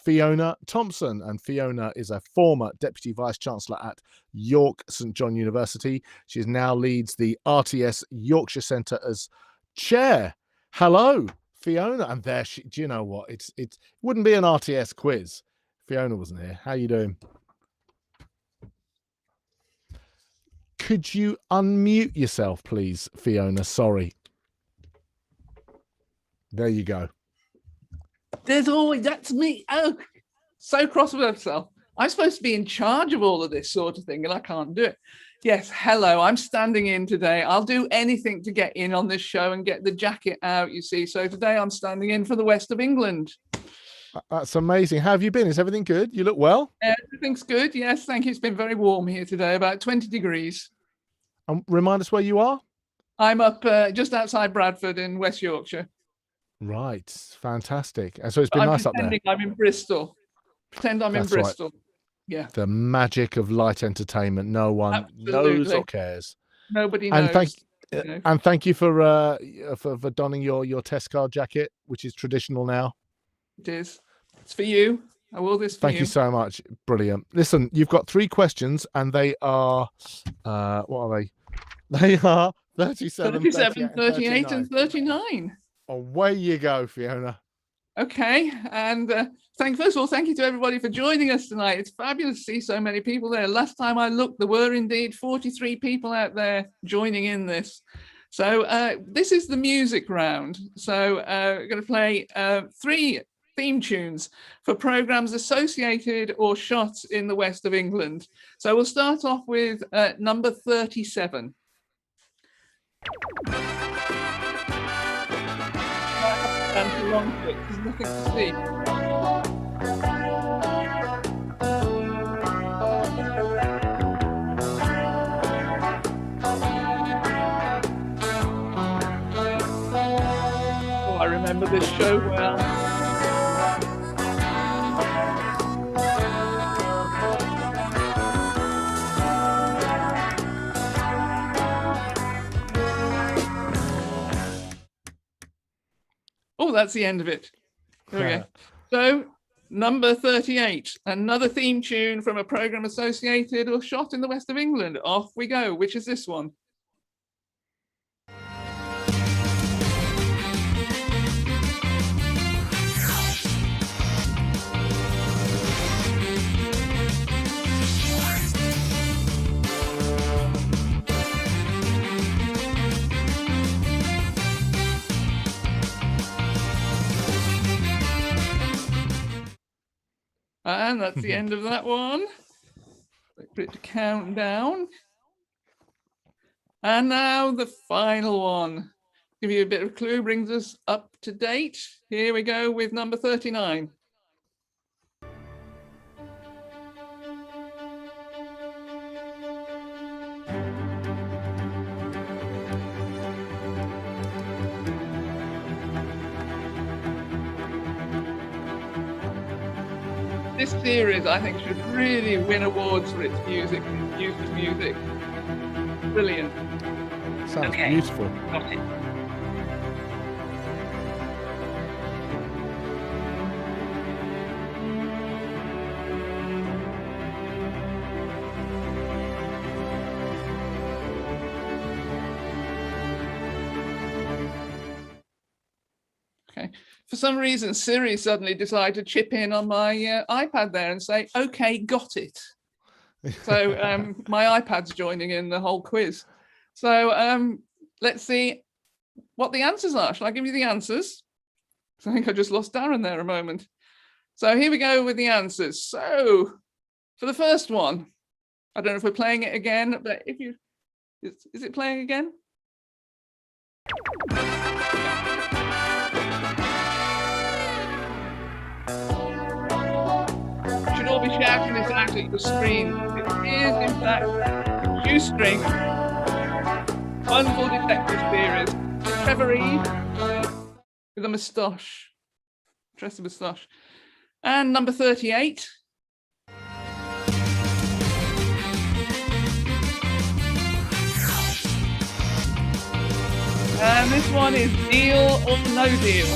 Fiona Thompson. And Fiona is a former Deputy Vice-Chancellor at York St John University. She now leads the RTS Yorkshire Centre as chair. Hello, Fiona, and there she. Do you know what? It wouldn't be an RTS quiz if Fiona wasn't here. How you doing? Could you unmute yourself, please, Fiona? Sorry. There you go. That's me. Oh, so cross with myself. I'm supposed to be in charge of all of this sort of thing, and I can't do it. Yes, hello. I'm standing in today. I'll do anything to get in on this show and get the jacket out, you see. So today I'm standing in for the West of England. That's amazing. How have you been? Is everything good? You look well? Everything's good. Yes, thank you. It's been very warm here today, about 20 degrees. Remind us where you are? I'm up just outside Bradford in West Yorkshire. Right. Fantastic. And so it's been nice up there. I'm in Bristol. Pretend I'm That's in right. Bristol. Yeah. The magic of light entertainment. No one knows or cares. Nobody knows. And thank you for donning your test card jacket, which is traditional now. It is. It's for you. I will this for Thank you so much. Brilliant. Listen, you've got 3 questions, and they are what are they? They are 37, 38, and 39. Away you go, Fiona. Okay, and first of all, thank you to everybody for joining us tonight. It's fabulous to see so many people there. Last time I looked, there were indeed 43 people out there joining in this. So this is the music round. So we're going to play 3 theme tunes for programmes associated or shot in the West of England. So we'll start off with number 37. There's nothing to see. Oh, I remember this show well. Oh, that's the end of it. There we go. So, number 38, another theme tune from a programme associated or shot in the West of England. Off we go. Which is this one? And that's the end of that one. Put it to count down. And now the final one. Give you a bit of a clue, brings us up to date. Here we go with number 39. This series, I think, should really win awards for its music, its use of music. Brilliant. Sounds beautiful. Got it. Okay. For some reason, Siri suddenly decided to chip in on my iPad there and say, "Okay, got it." So my iPad's joining in the whole quiz. So let's see what the answers are. Shall I give you the answers? I think I just lost Darren there a moment. So here we go with the answers. So for the first one, I don't know if we're playing it again, but if you, is it playing again? Should all be shouting this out at your screen. It is, in fact, Shoestring, wonderful detective series. Trevor Reed with a moustache, dress of moustache. And number 38. And this one is Deal or No Deal.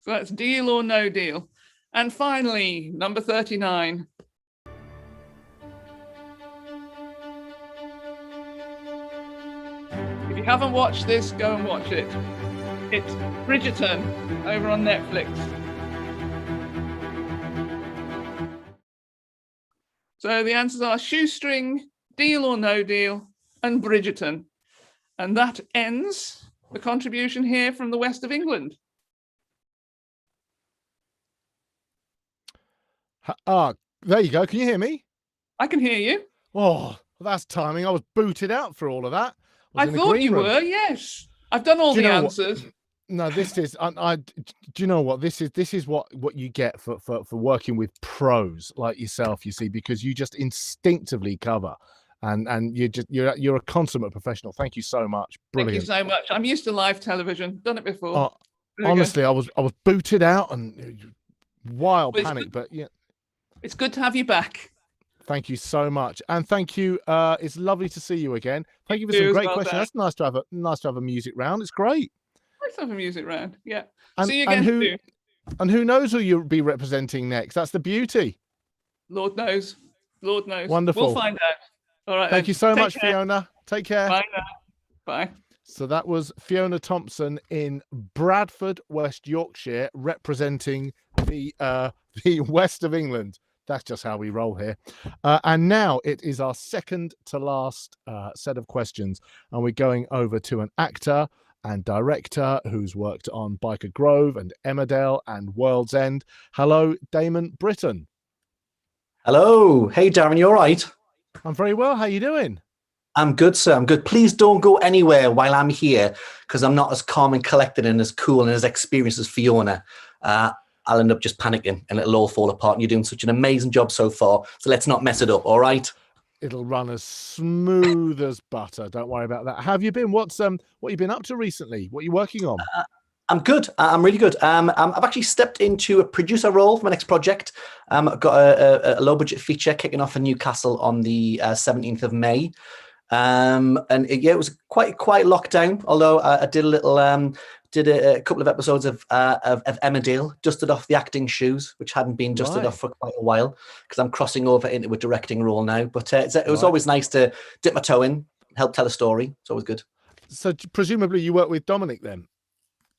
So that's Deal or No Deal. And finally, number 39. If you you haven't watched this, go and watch it. It's Bridgerton over on Netflix. So the answers are Shoestring, Deal or No Deal, and Bridgerton. And that ends the contribution here from the west of England. There you go. Can you hear me? I can hear you. Oh, that's timing. I was booted out for all of that. I thought you were, yes. I've done all the answers. No, this is. Do you know what this is? This is what you get for working with pros like yourself. You see, because you just instinctively cover, and you're a consummate professional. Thank you so much. Brilliant. Thank you so much. I'm used to live television. Done it before. Honestly, I was booted out and wild panic, but yeah. It's good to have you back. Thank you so much, and thank you. It's lovely to see you again. Thank you for some great questions. That's nice to have a music round. It's great. Let's have a music round. Yeah. And, see you again soon. And who knows who you'll be representing next? That's the beauty. Lord knows. Lord knows. Wonderful. We'll find out. All right. Thank you so much, Fiona. Take care. Bye now. Bye. So that was Fiona Thompson in Bradford, West Yorkshire, representing the west of England. That's just how we roll here. And now it is our second to last set of questions. And we're going over to an actor and director who's worked on Byker Grove and Emmerdale and World's End. Hello, Damon Britton. Hello. Hey, Darren, you all right? I'm very well. How you doing? I'm good, sir. I'm good. Please don't go anywhere while I'm here, because I'm not as calm and collected and as cool and as experienced as Fiona. I'll end up just panicking and it'll all fall apart. And you're doing such an amazing job so far. So let's not mess it up, all right? It'll run as smooth as butter. Don't worry about that. How have you been? What you been up to recently? What are you working on? I'm good. I'm really good. I've actually stepped into a producer role for my next project. I've got a low budget feature kicking off in Newcastle on the 17th of May. It was quite lockdown. Although I did a little, did a couple of episodes of Emmerdale, dusted off the acting shoes, which hadn't been dusted off for quite a while, because I'm crossing over into a directing role now. But it was always nice to dip my toe in, help tell a story. It's always good. So presumably you work with Dominic then?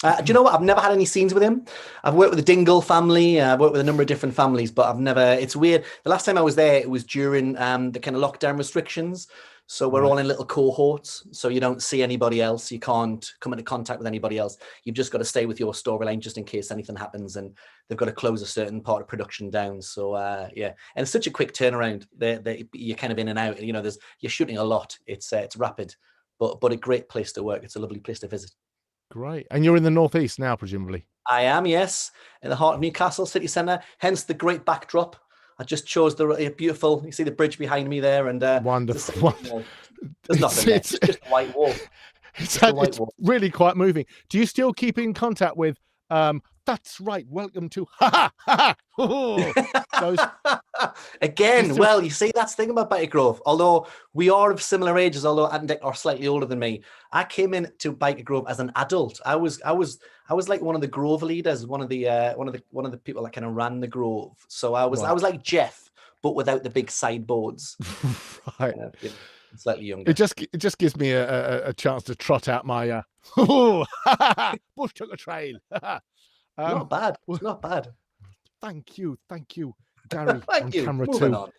Do you know what? I've never had any scenes with him. I've worked with the Dingle family. I've worked with a number of different families, but I've never. It's weird. The last time I was there, it was during the kind of lockdown restrictions. So we're all in little cohorts. So you don't see anybody else. You can't come into contact with anybody else. You've just got to stay with your storyline just in case anything happens. And they've got to close a certain part of production down. So yeah, and it's such a quick turnaround. You're kind of in and out. You know, you're shooting a lot. It's rapid, but a great place to work. It's a lovely place to visit. Great. And you're in the northeast now, presumably? I am, yes, in the heart of Newcastle city centre, hence the great backdrop. I just chose the beautiful, you see the bridge behind me there, and wonderful. There's nothing there. It's just a white wall. It's really quite moving. Do you still keep in contact with that's right, welcome to those again? Well, you see, that's the thing about Byker Grove. Although we are of similar ages, although Ant and Dick are slightly older than me, I came into Byker Grove as an adult. I was like one of the Grove leaders, one of the people that kind of ran the Grove. So I was like Jeff, but without the big sideboards. Right. Slightly younger. It just gives me a chance to trot out my bush took a trail. Not bad. It's not bad. Thank you, Gary. Thank on you. Camera Moving 2. on.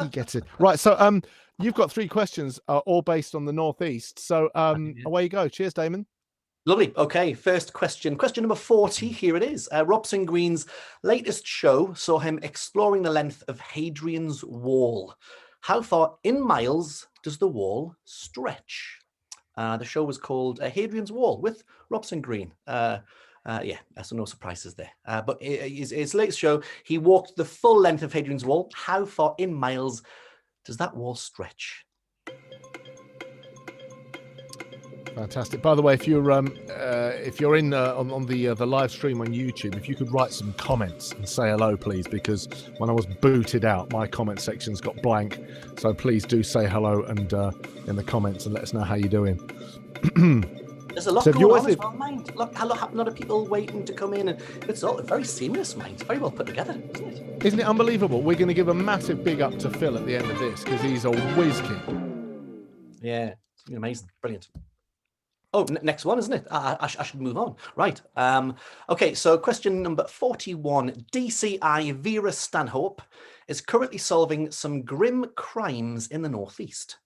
He gets it right. So you've got 3 questions, all based on the northeast. So away you go. Cheers, Damon. Lovely. Okay, first question. Question number 40. Here it is. Robson Green's latest show saw him exploring the length of Hadrian's Wall. How far in miles does the wall stretch? The show was called Hadrian's Wall with Robson Green. Yeah, so no surprises there. But his latest show, he walked the full length of Hadrian's Wall. How far in miles does that wall stretch? Fantastic. By the way, if you're in on the live stream on YouTube, if you could write some comments and say hello, please, because when I was booted out, my comment section's got blank. So please do say hello and in the comments and let us know how you're doing. There's a lot going on as well, mind. Look, a lot of people waiting to come in, and it's all very seamless, mind. It's very well put together, isn't it? Isn't it unbelievable? We're going to give a massive big up to Phil at the end of this because he's a whiz kid. Yeah, it's been amazing, brilliant. Oh, next one, isn't it? I should move on. Right. Okay, so question number 41. DCI Vera Stanhope is currently solving some grim crimes in the Northeast.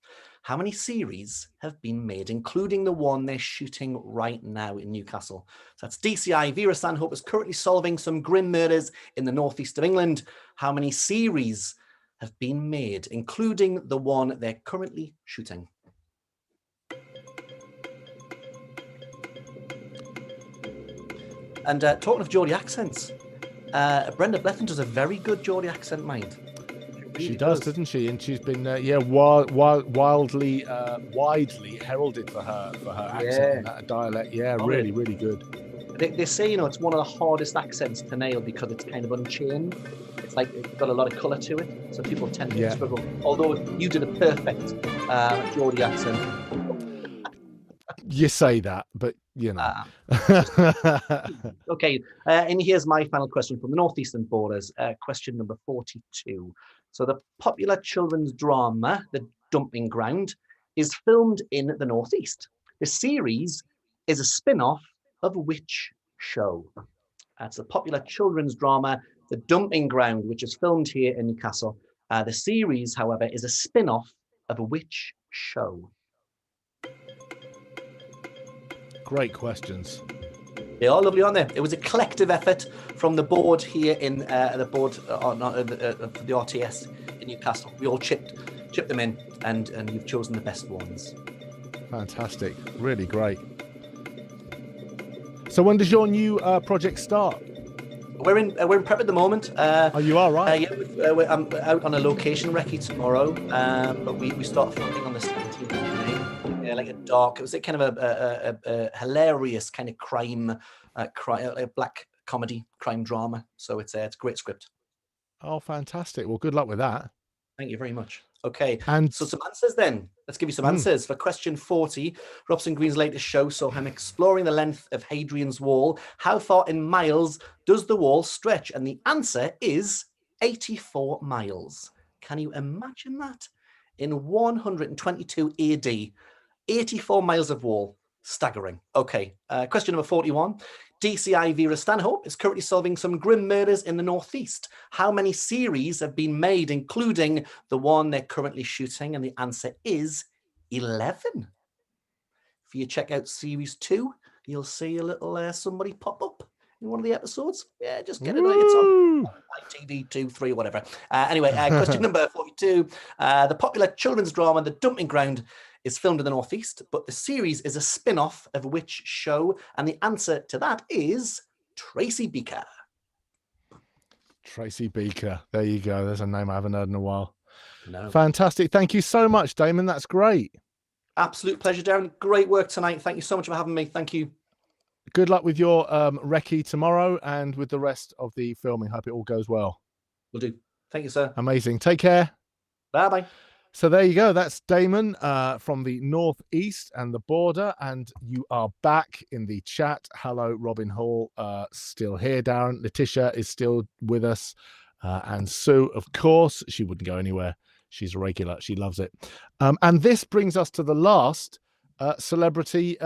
How many series have been made, including the one they're shooting right now in Newcastle? So that's DCI Vera Stanhope is currently solving some grim murders in the Northeast of England. How many series have been made, including the one they're currently shooting? And talking of Geordie accents, Brenda Blethyn does a very good Geordie accent, mind. She does, doesn't she? And she's been, widely heralded for her accent and that dialect. Yeah, really, really good. They say, it's one of the hardest accents to nail because it's kind of unchained. It's like it's got a lot of colour to it, so people tend to struggle. Although you did a perfect Geordie accent. You say that, but Okay, and here's my final question from the Northeastern Borders, question number 42. So the popular children's drama, The Dumping Ground, is filmed in the Northeast. The series is a spin-off of which show? That's a popular children's drama, The Dumping Ground, which is filmed here in Newcastle. The series, however, is a spin-off of which show? Great questions. They are lovely, aren't they? It was a collective effort from the board here in the board for the RTS in Newcastle. We all chipped them in, and you've chosen the best ones. Fantastic, really great. So when does your new project start? We're in prep at the moment. Oh, you are, right? I'm out on a location recce tomorrow, but we start filming on the 17th of May. Like a dark, it was kind of a hilarious kind of crime, black comedy crime drama. So it's a great script. Oh, fantastic! Well, good luck with that. Thank you very much. Okay, and so some answers then. Let's give you some answers for question 40. Robson Green's latest show saw him exploring the length of Hadrian's Wall. How far in miles does the wall stretch? And the answer is 84 miles. Can you imagine that? In 122 AD. 84 miles of wall. Staggering. Okay. Question number 41. DCI Vera Stanhope is currently solving some grim murders in the Northeast. How many series have been made, including the one they're currently shooting? And the answer is 11. If you check out series 2, you'll see a little somebody pop up in one of the episodes. Yeah, just get it. It's on ITV 2, 3, whatever. Anyway, question number 42. The popular children's drama, The Dumping Ground, is filmed in the Northeast, but the series is a spin-off of which show? And the answer to that is Tracy Beaker. Tracy Beaker. There you go. There's a name I haven't heard in a while. No. Fantastic. Thank you so much, Damon. That's great. Absolute pleasure, Darren. Great work tonight. Thank you so much for having me. Thank you. Good luck with your recce tomorrow and with the rest of the filming. Hope it all goes well. Will do. Thank you, sir. Amazing. Take care. Bye-bye. So there you go. That's Damon from the Northeast and the border. And you are back in the chat. Hello, Robin Hall, still here. Darren, Letitia is still with us. And Sue, of course, she wouldn't go anywhere. She's a regular. She loves it. And this brings us to the last celebrity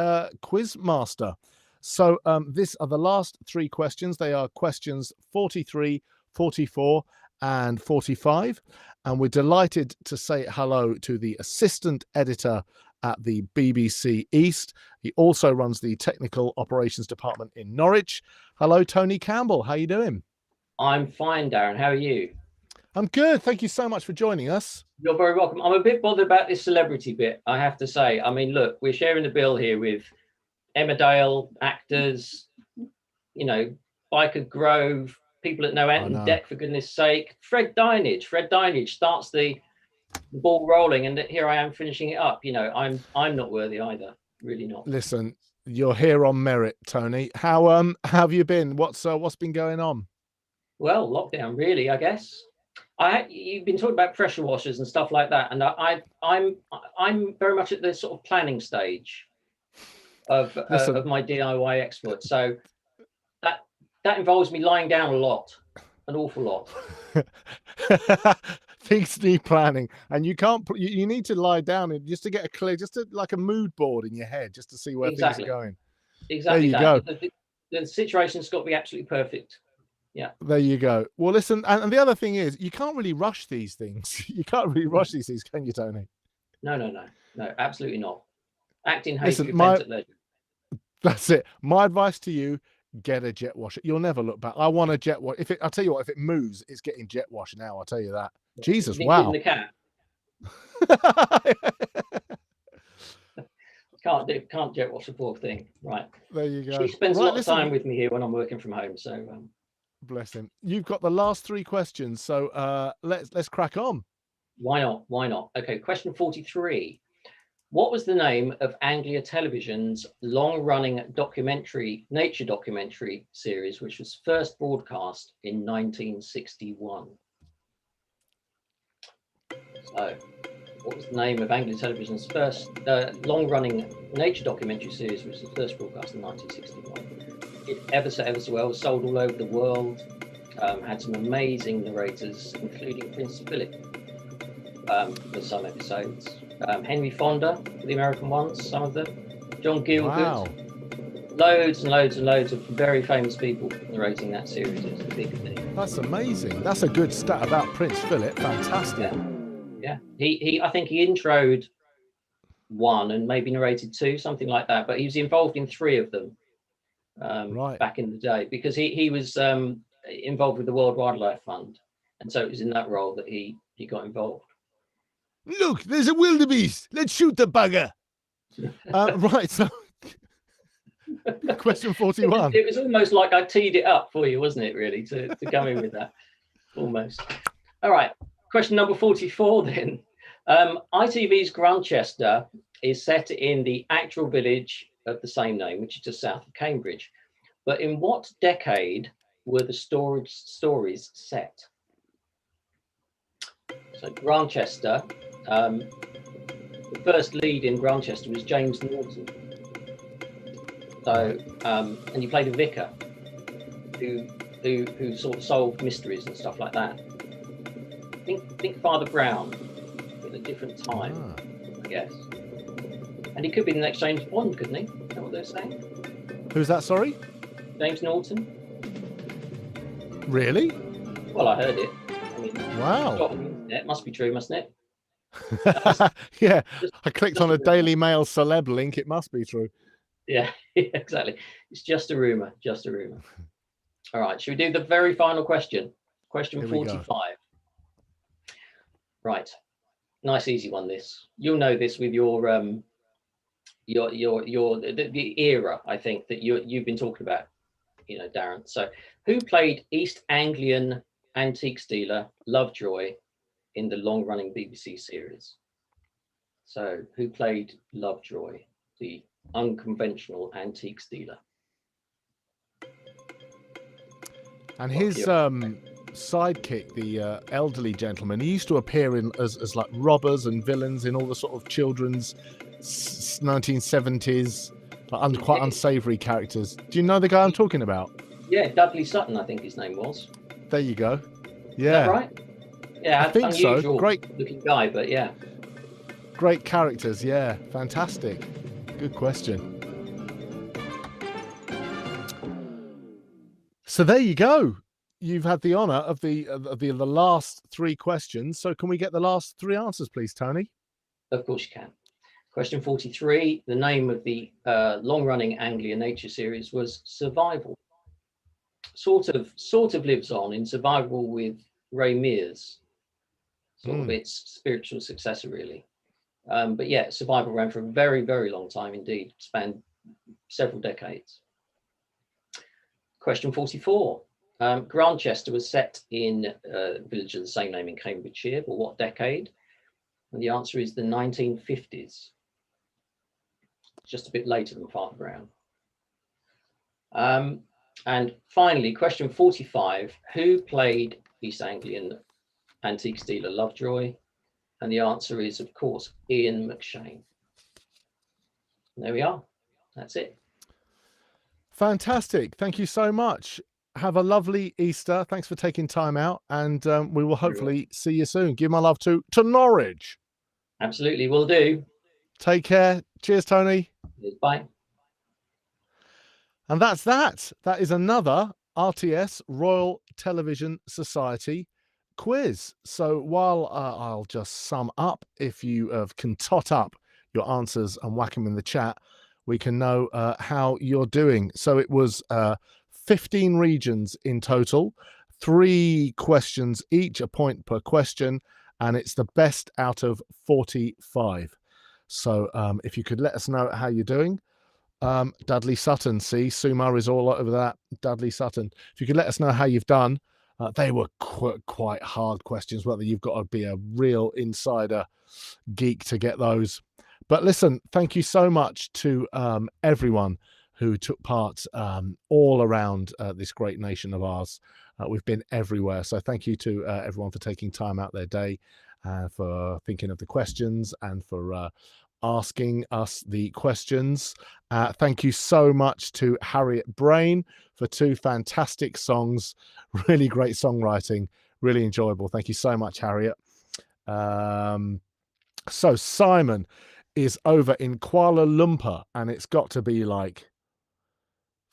quiz master. So these are the last 3 questions. They are questions 43, 44, and 45. And we're delighted to say hello to the assistant editor at the BBC East. He also runs the technical operations department in Norwich. Hello, Tony Campbell. How are you doing? I'm fine, Darren. How are you? I'm good. Thank you so much for joining us. You're very welcome. I'm a bit bothered about this celebrity bit, I have to say. I mean, look, we're sharing the bill here with Emmerdale actors, Byker Grove, people that know Ant and Dec, for goodness sake. Fred Dinage starts the ball rolling, and here I am finishing it up. I'm not worthy either. Really not. Listen, you're here on merit, Tony. How have you been? What's been going on? Well, lockdown, really, I guess. You've been talking about pressure washers and stuff like that, and I'm very much at the sort of planning stage of my DIY exploit. So that involves me lying down a lot, an awful lot. Things need planning, and you can't. You need to lie down and just to get a clear, like a mood board in your head, just to see where things are going. Exactly. There you go. The situation's got to be absolutely perfect. Yeah. There you go. Well, listen, and the other thing is, you can't really rush these things. You can't really rush these things, can you, Tony? No, absolutely not. Act in haste, Listen, repent at leisure. That's it. My advice to you: get a jet washer. You'll never look back. I want a jet wash. I'll tell you what, if it moves, it's getting jet washed now. I'll tell you that. Jesus, wow. The cat. Can't jet wash a poor thing. Right. There you go. She spends a lot of time with me here when I'm working from home. So bless him. You've got the last 3 questions, so let's crack on. Why not? Okay, question 43. What was the name of Anglia Television's long-running nature documentary series, which was first broadcast in 1961? So, what was the name of Anglia Television's first long-running nature documentary series, which was first broadcast in 1961? It ever so well, sold all over the world, had some amazing narrators, including Prince Philip for some episodes. Henry Fonda for the American ones, some of them. John Gielgud. Wow. Loads and loads of very famous people narrating that series. It's a big thing. That's amazing. That's a good stat about Prince Philip. Fantastic. Yeah. I think he introed 1 and maybe narrated 2, something like that. But he was involved in 3 of them back in the day, because he was involved with the World Wildlife Fund, and so it was in that role that he got involved. Look, there's a wildebeest. Let's shoot the bugger. Right, so question 41. It was almost like I teed it up for you, wasn't it, really, to come in with that? Almost. All right, question number 44 then. ITV's Grantchester is set in the actual village of the same name, which is just south of Cambridge. But in what decade were the stories set? So Grantchester, the first lead in Grantchester was James Norton. So, and he played a vicar who sort of solved mysteries and stuff like that. Think Father Brown, at a different time, I guess. And he could be the next James Bond, couldn't he? Is that what they're saying? Who's that, sorry? James Norton. Really? Well, I heard it. I mean, wow. It must be true, mustn't it? Yeah, I clicked on a Daily Mail celeb link. It must be true. Yeah, exactly. It's just a rumor. All right, should we do the very final question? Question 45. Right, nice easy one. This you'll know this with your the era. I think that you've been talking about, Darren. So, who played East Anglian antiques dealer Lovejoy in the long-running BBC series? So, who played Lovejoy, the unconventional antiques dealer? And his sidekick, the elderly gentleman, he used to appear in as like robbers and villains in all the sort of children's 1970s, like quite unsavory characters. Do you know the guy I'm talking about? Yeah, Dudley Sutton, I think his name was. There you go. Yeah. Is that right? Yeah, I think unusual so. Great looking guy, but yeah. Great characters, yeah. Fantastic. Good question. So there you go. You've had the honour of the last 3 questions. So can we get the last 3 answers, please, Tony? Of course you can. Question 43. The name of the long-running Anglia nature series was Survival. Sort of lives on in Survival with Ray Mears. Sort of its spiritual successor, really. But yeah, Survival ran for a very, very long time indeed, spanned several decades. Question 44. Grantchester was set in a village of the same name in Cambridgeshire, but what decade? And the answer is the 1950s. Just a bit later than Father Brown. And finally, question 45. Who played East Anglian antiques dealer Lovejoy? And the answer is, of course, Ian McShane. And there we are. That's it. Fantastic. Thank you so much. have a lovely Easter. Thanks for taking time out, and we will hopefully see you soon. Give my love to Norwich. Absolutely, will do. Take care. Cheers, Tony. Bye. And that's that. That is another RTS Royal Television Society quiz. So while I'll just sum up, if you can tot up your answers and whack them in the chat, we can know how you're doing. So it was 15 regions in total, 3 questions each, a point per question, and it's the best out of 45. So if you could let us know how you're doing. Dudley Sutton, see, Sumar is all over that. Dudley Sutton, if you could let us know how you've done. They were quite hard questions, whether you've got to be a real insider geek to get those. But listen, thank you so much to everyone who took part all around this great nation of ours. We've been everywhere. So thank you to everyone for taking time out their day, for thinking of the questions, and for asking us the questions. Thank you so much to Harriet Brain for 2 fantastic songs. Really great songwriting, really enjoyable. Thank you so much, Harriet. So Simon is over in Kuala Lumpur, and it's got to be like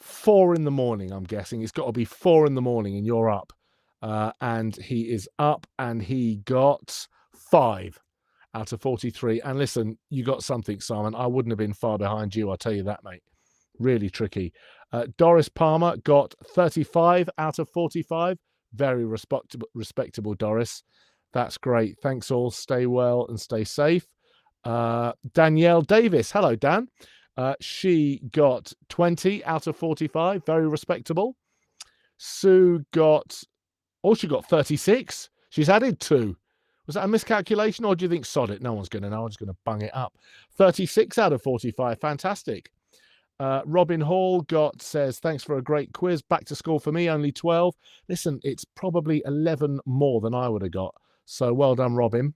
4 in the morning, I'm guessing. It's got to be 4 in the morning, and you're up. And he is up, and he got 5 out of 43. And listen, you got something, Simon. I wouldn't have been far behind you, I'll tell you that, mate. Really tricky. Doris Palmer got 35 out of 45. Very respectable, Doris. That's great. Thanks all. Stay well and stay safe. Danielle Davis. Hello, Dan. She got 20 out of 45. Very respectable. Sue got, she got 36. She's added 2. Was that a miscalculation, or do you think sod it? No one's going to know. I'm just going to bung it up. 36 out of 45. Fantastic. Robin Hall says, thanks for a great quiz. Back to school for me, only 12. Listen, it's probably 11 more than I would have got. So well done, Robin.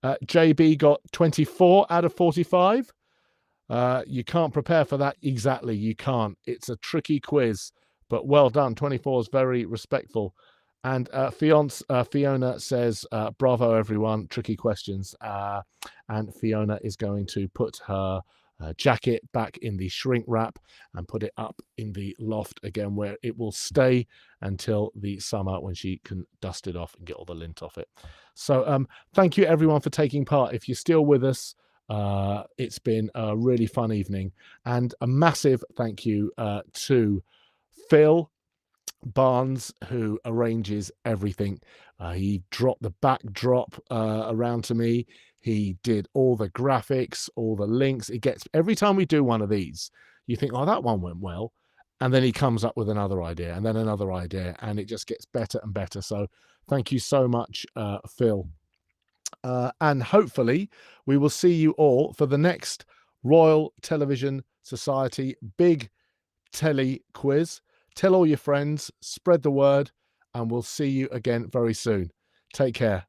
JB got 24 out of 45. You can't prepare for that exactly. You can't. It's a tricky quiz, but well done. 24 is very respectful. And Fiona says, bravo, everyone. Tricky questions. And Fiona is going to put her jacket back in the shrink wrap and put it up in the loft again, where it will stay until the summer, when she can dust it off and get all the lint off it. So thank you, everyone, for taking part. If you're still with us, it's been a really fun evening. And a massive thank you to Phil Barnes, who arranges everything. He dropped the backdrop around to me. He did all the graphics, all the links. It gets, every time we do one of these, you think, oh, that one went well. And then he comes up with another idea, and then another idea, and it just gets better and better. So thank you so much, Phil. And hopefully we will see you all for the next Royal Television Society Big Telly Quiz. Tell all your friends, spread the word, and we'll see you again very soon. Take care.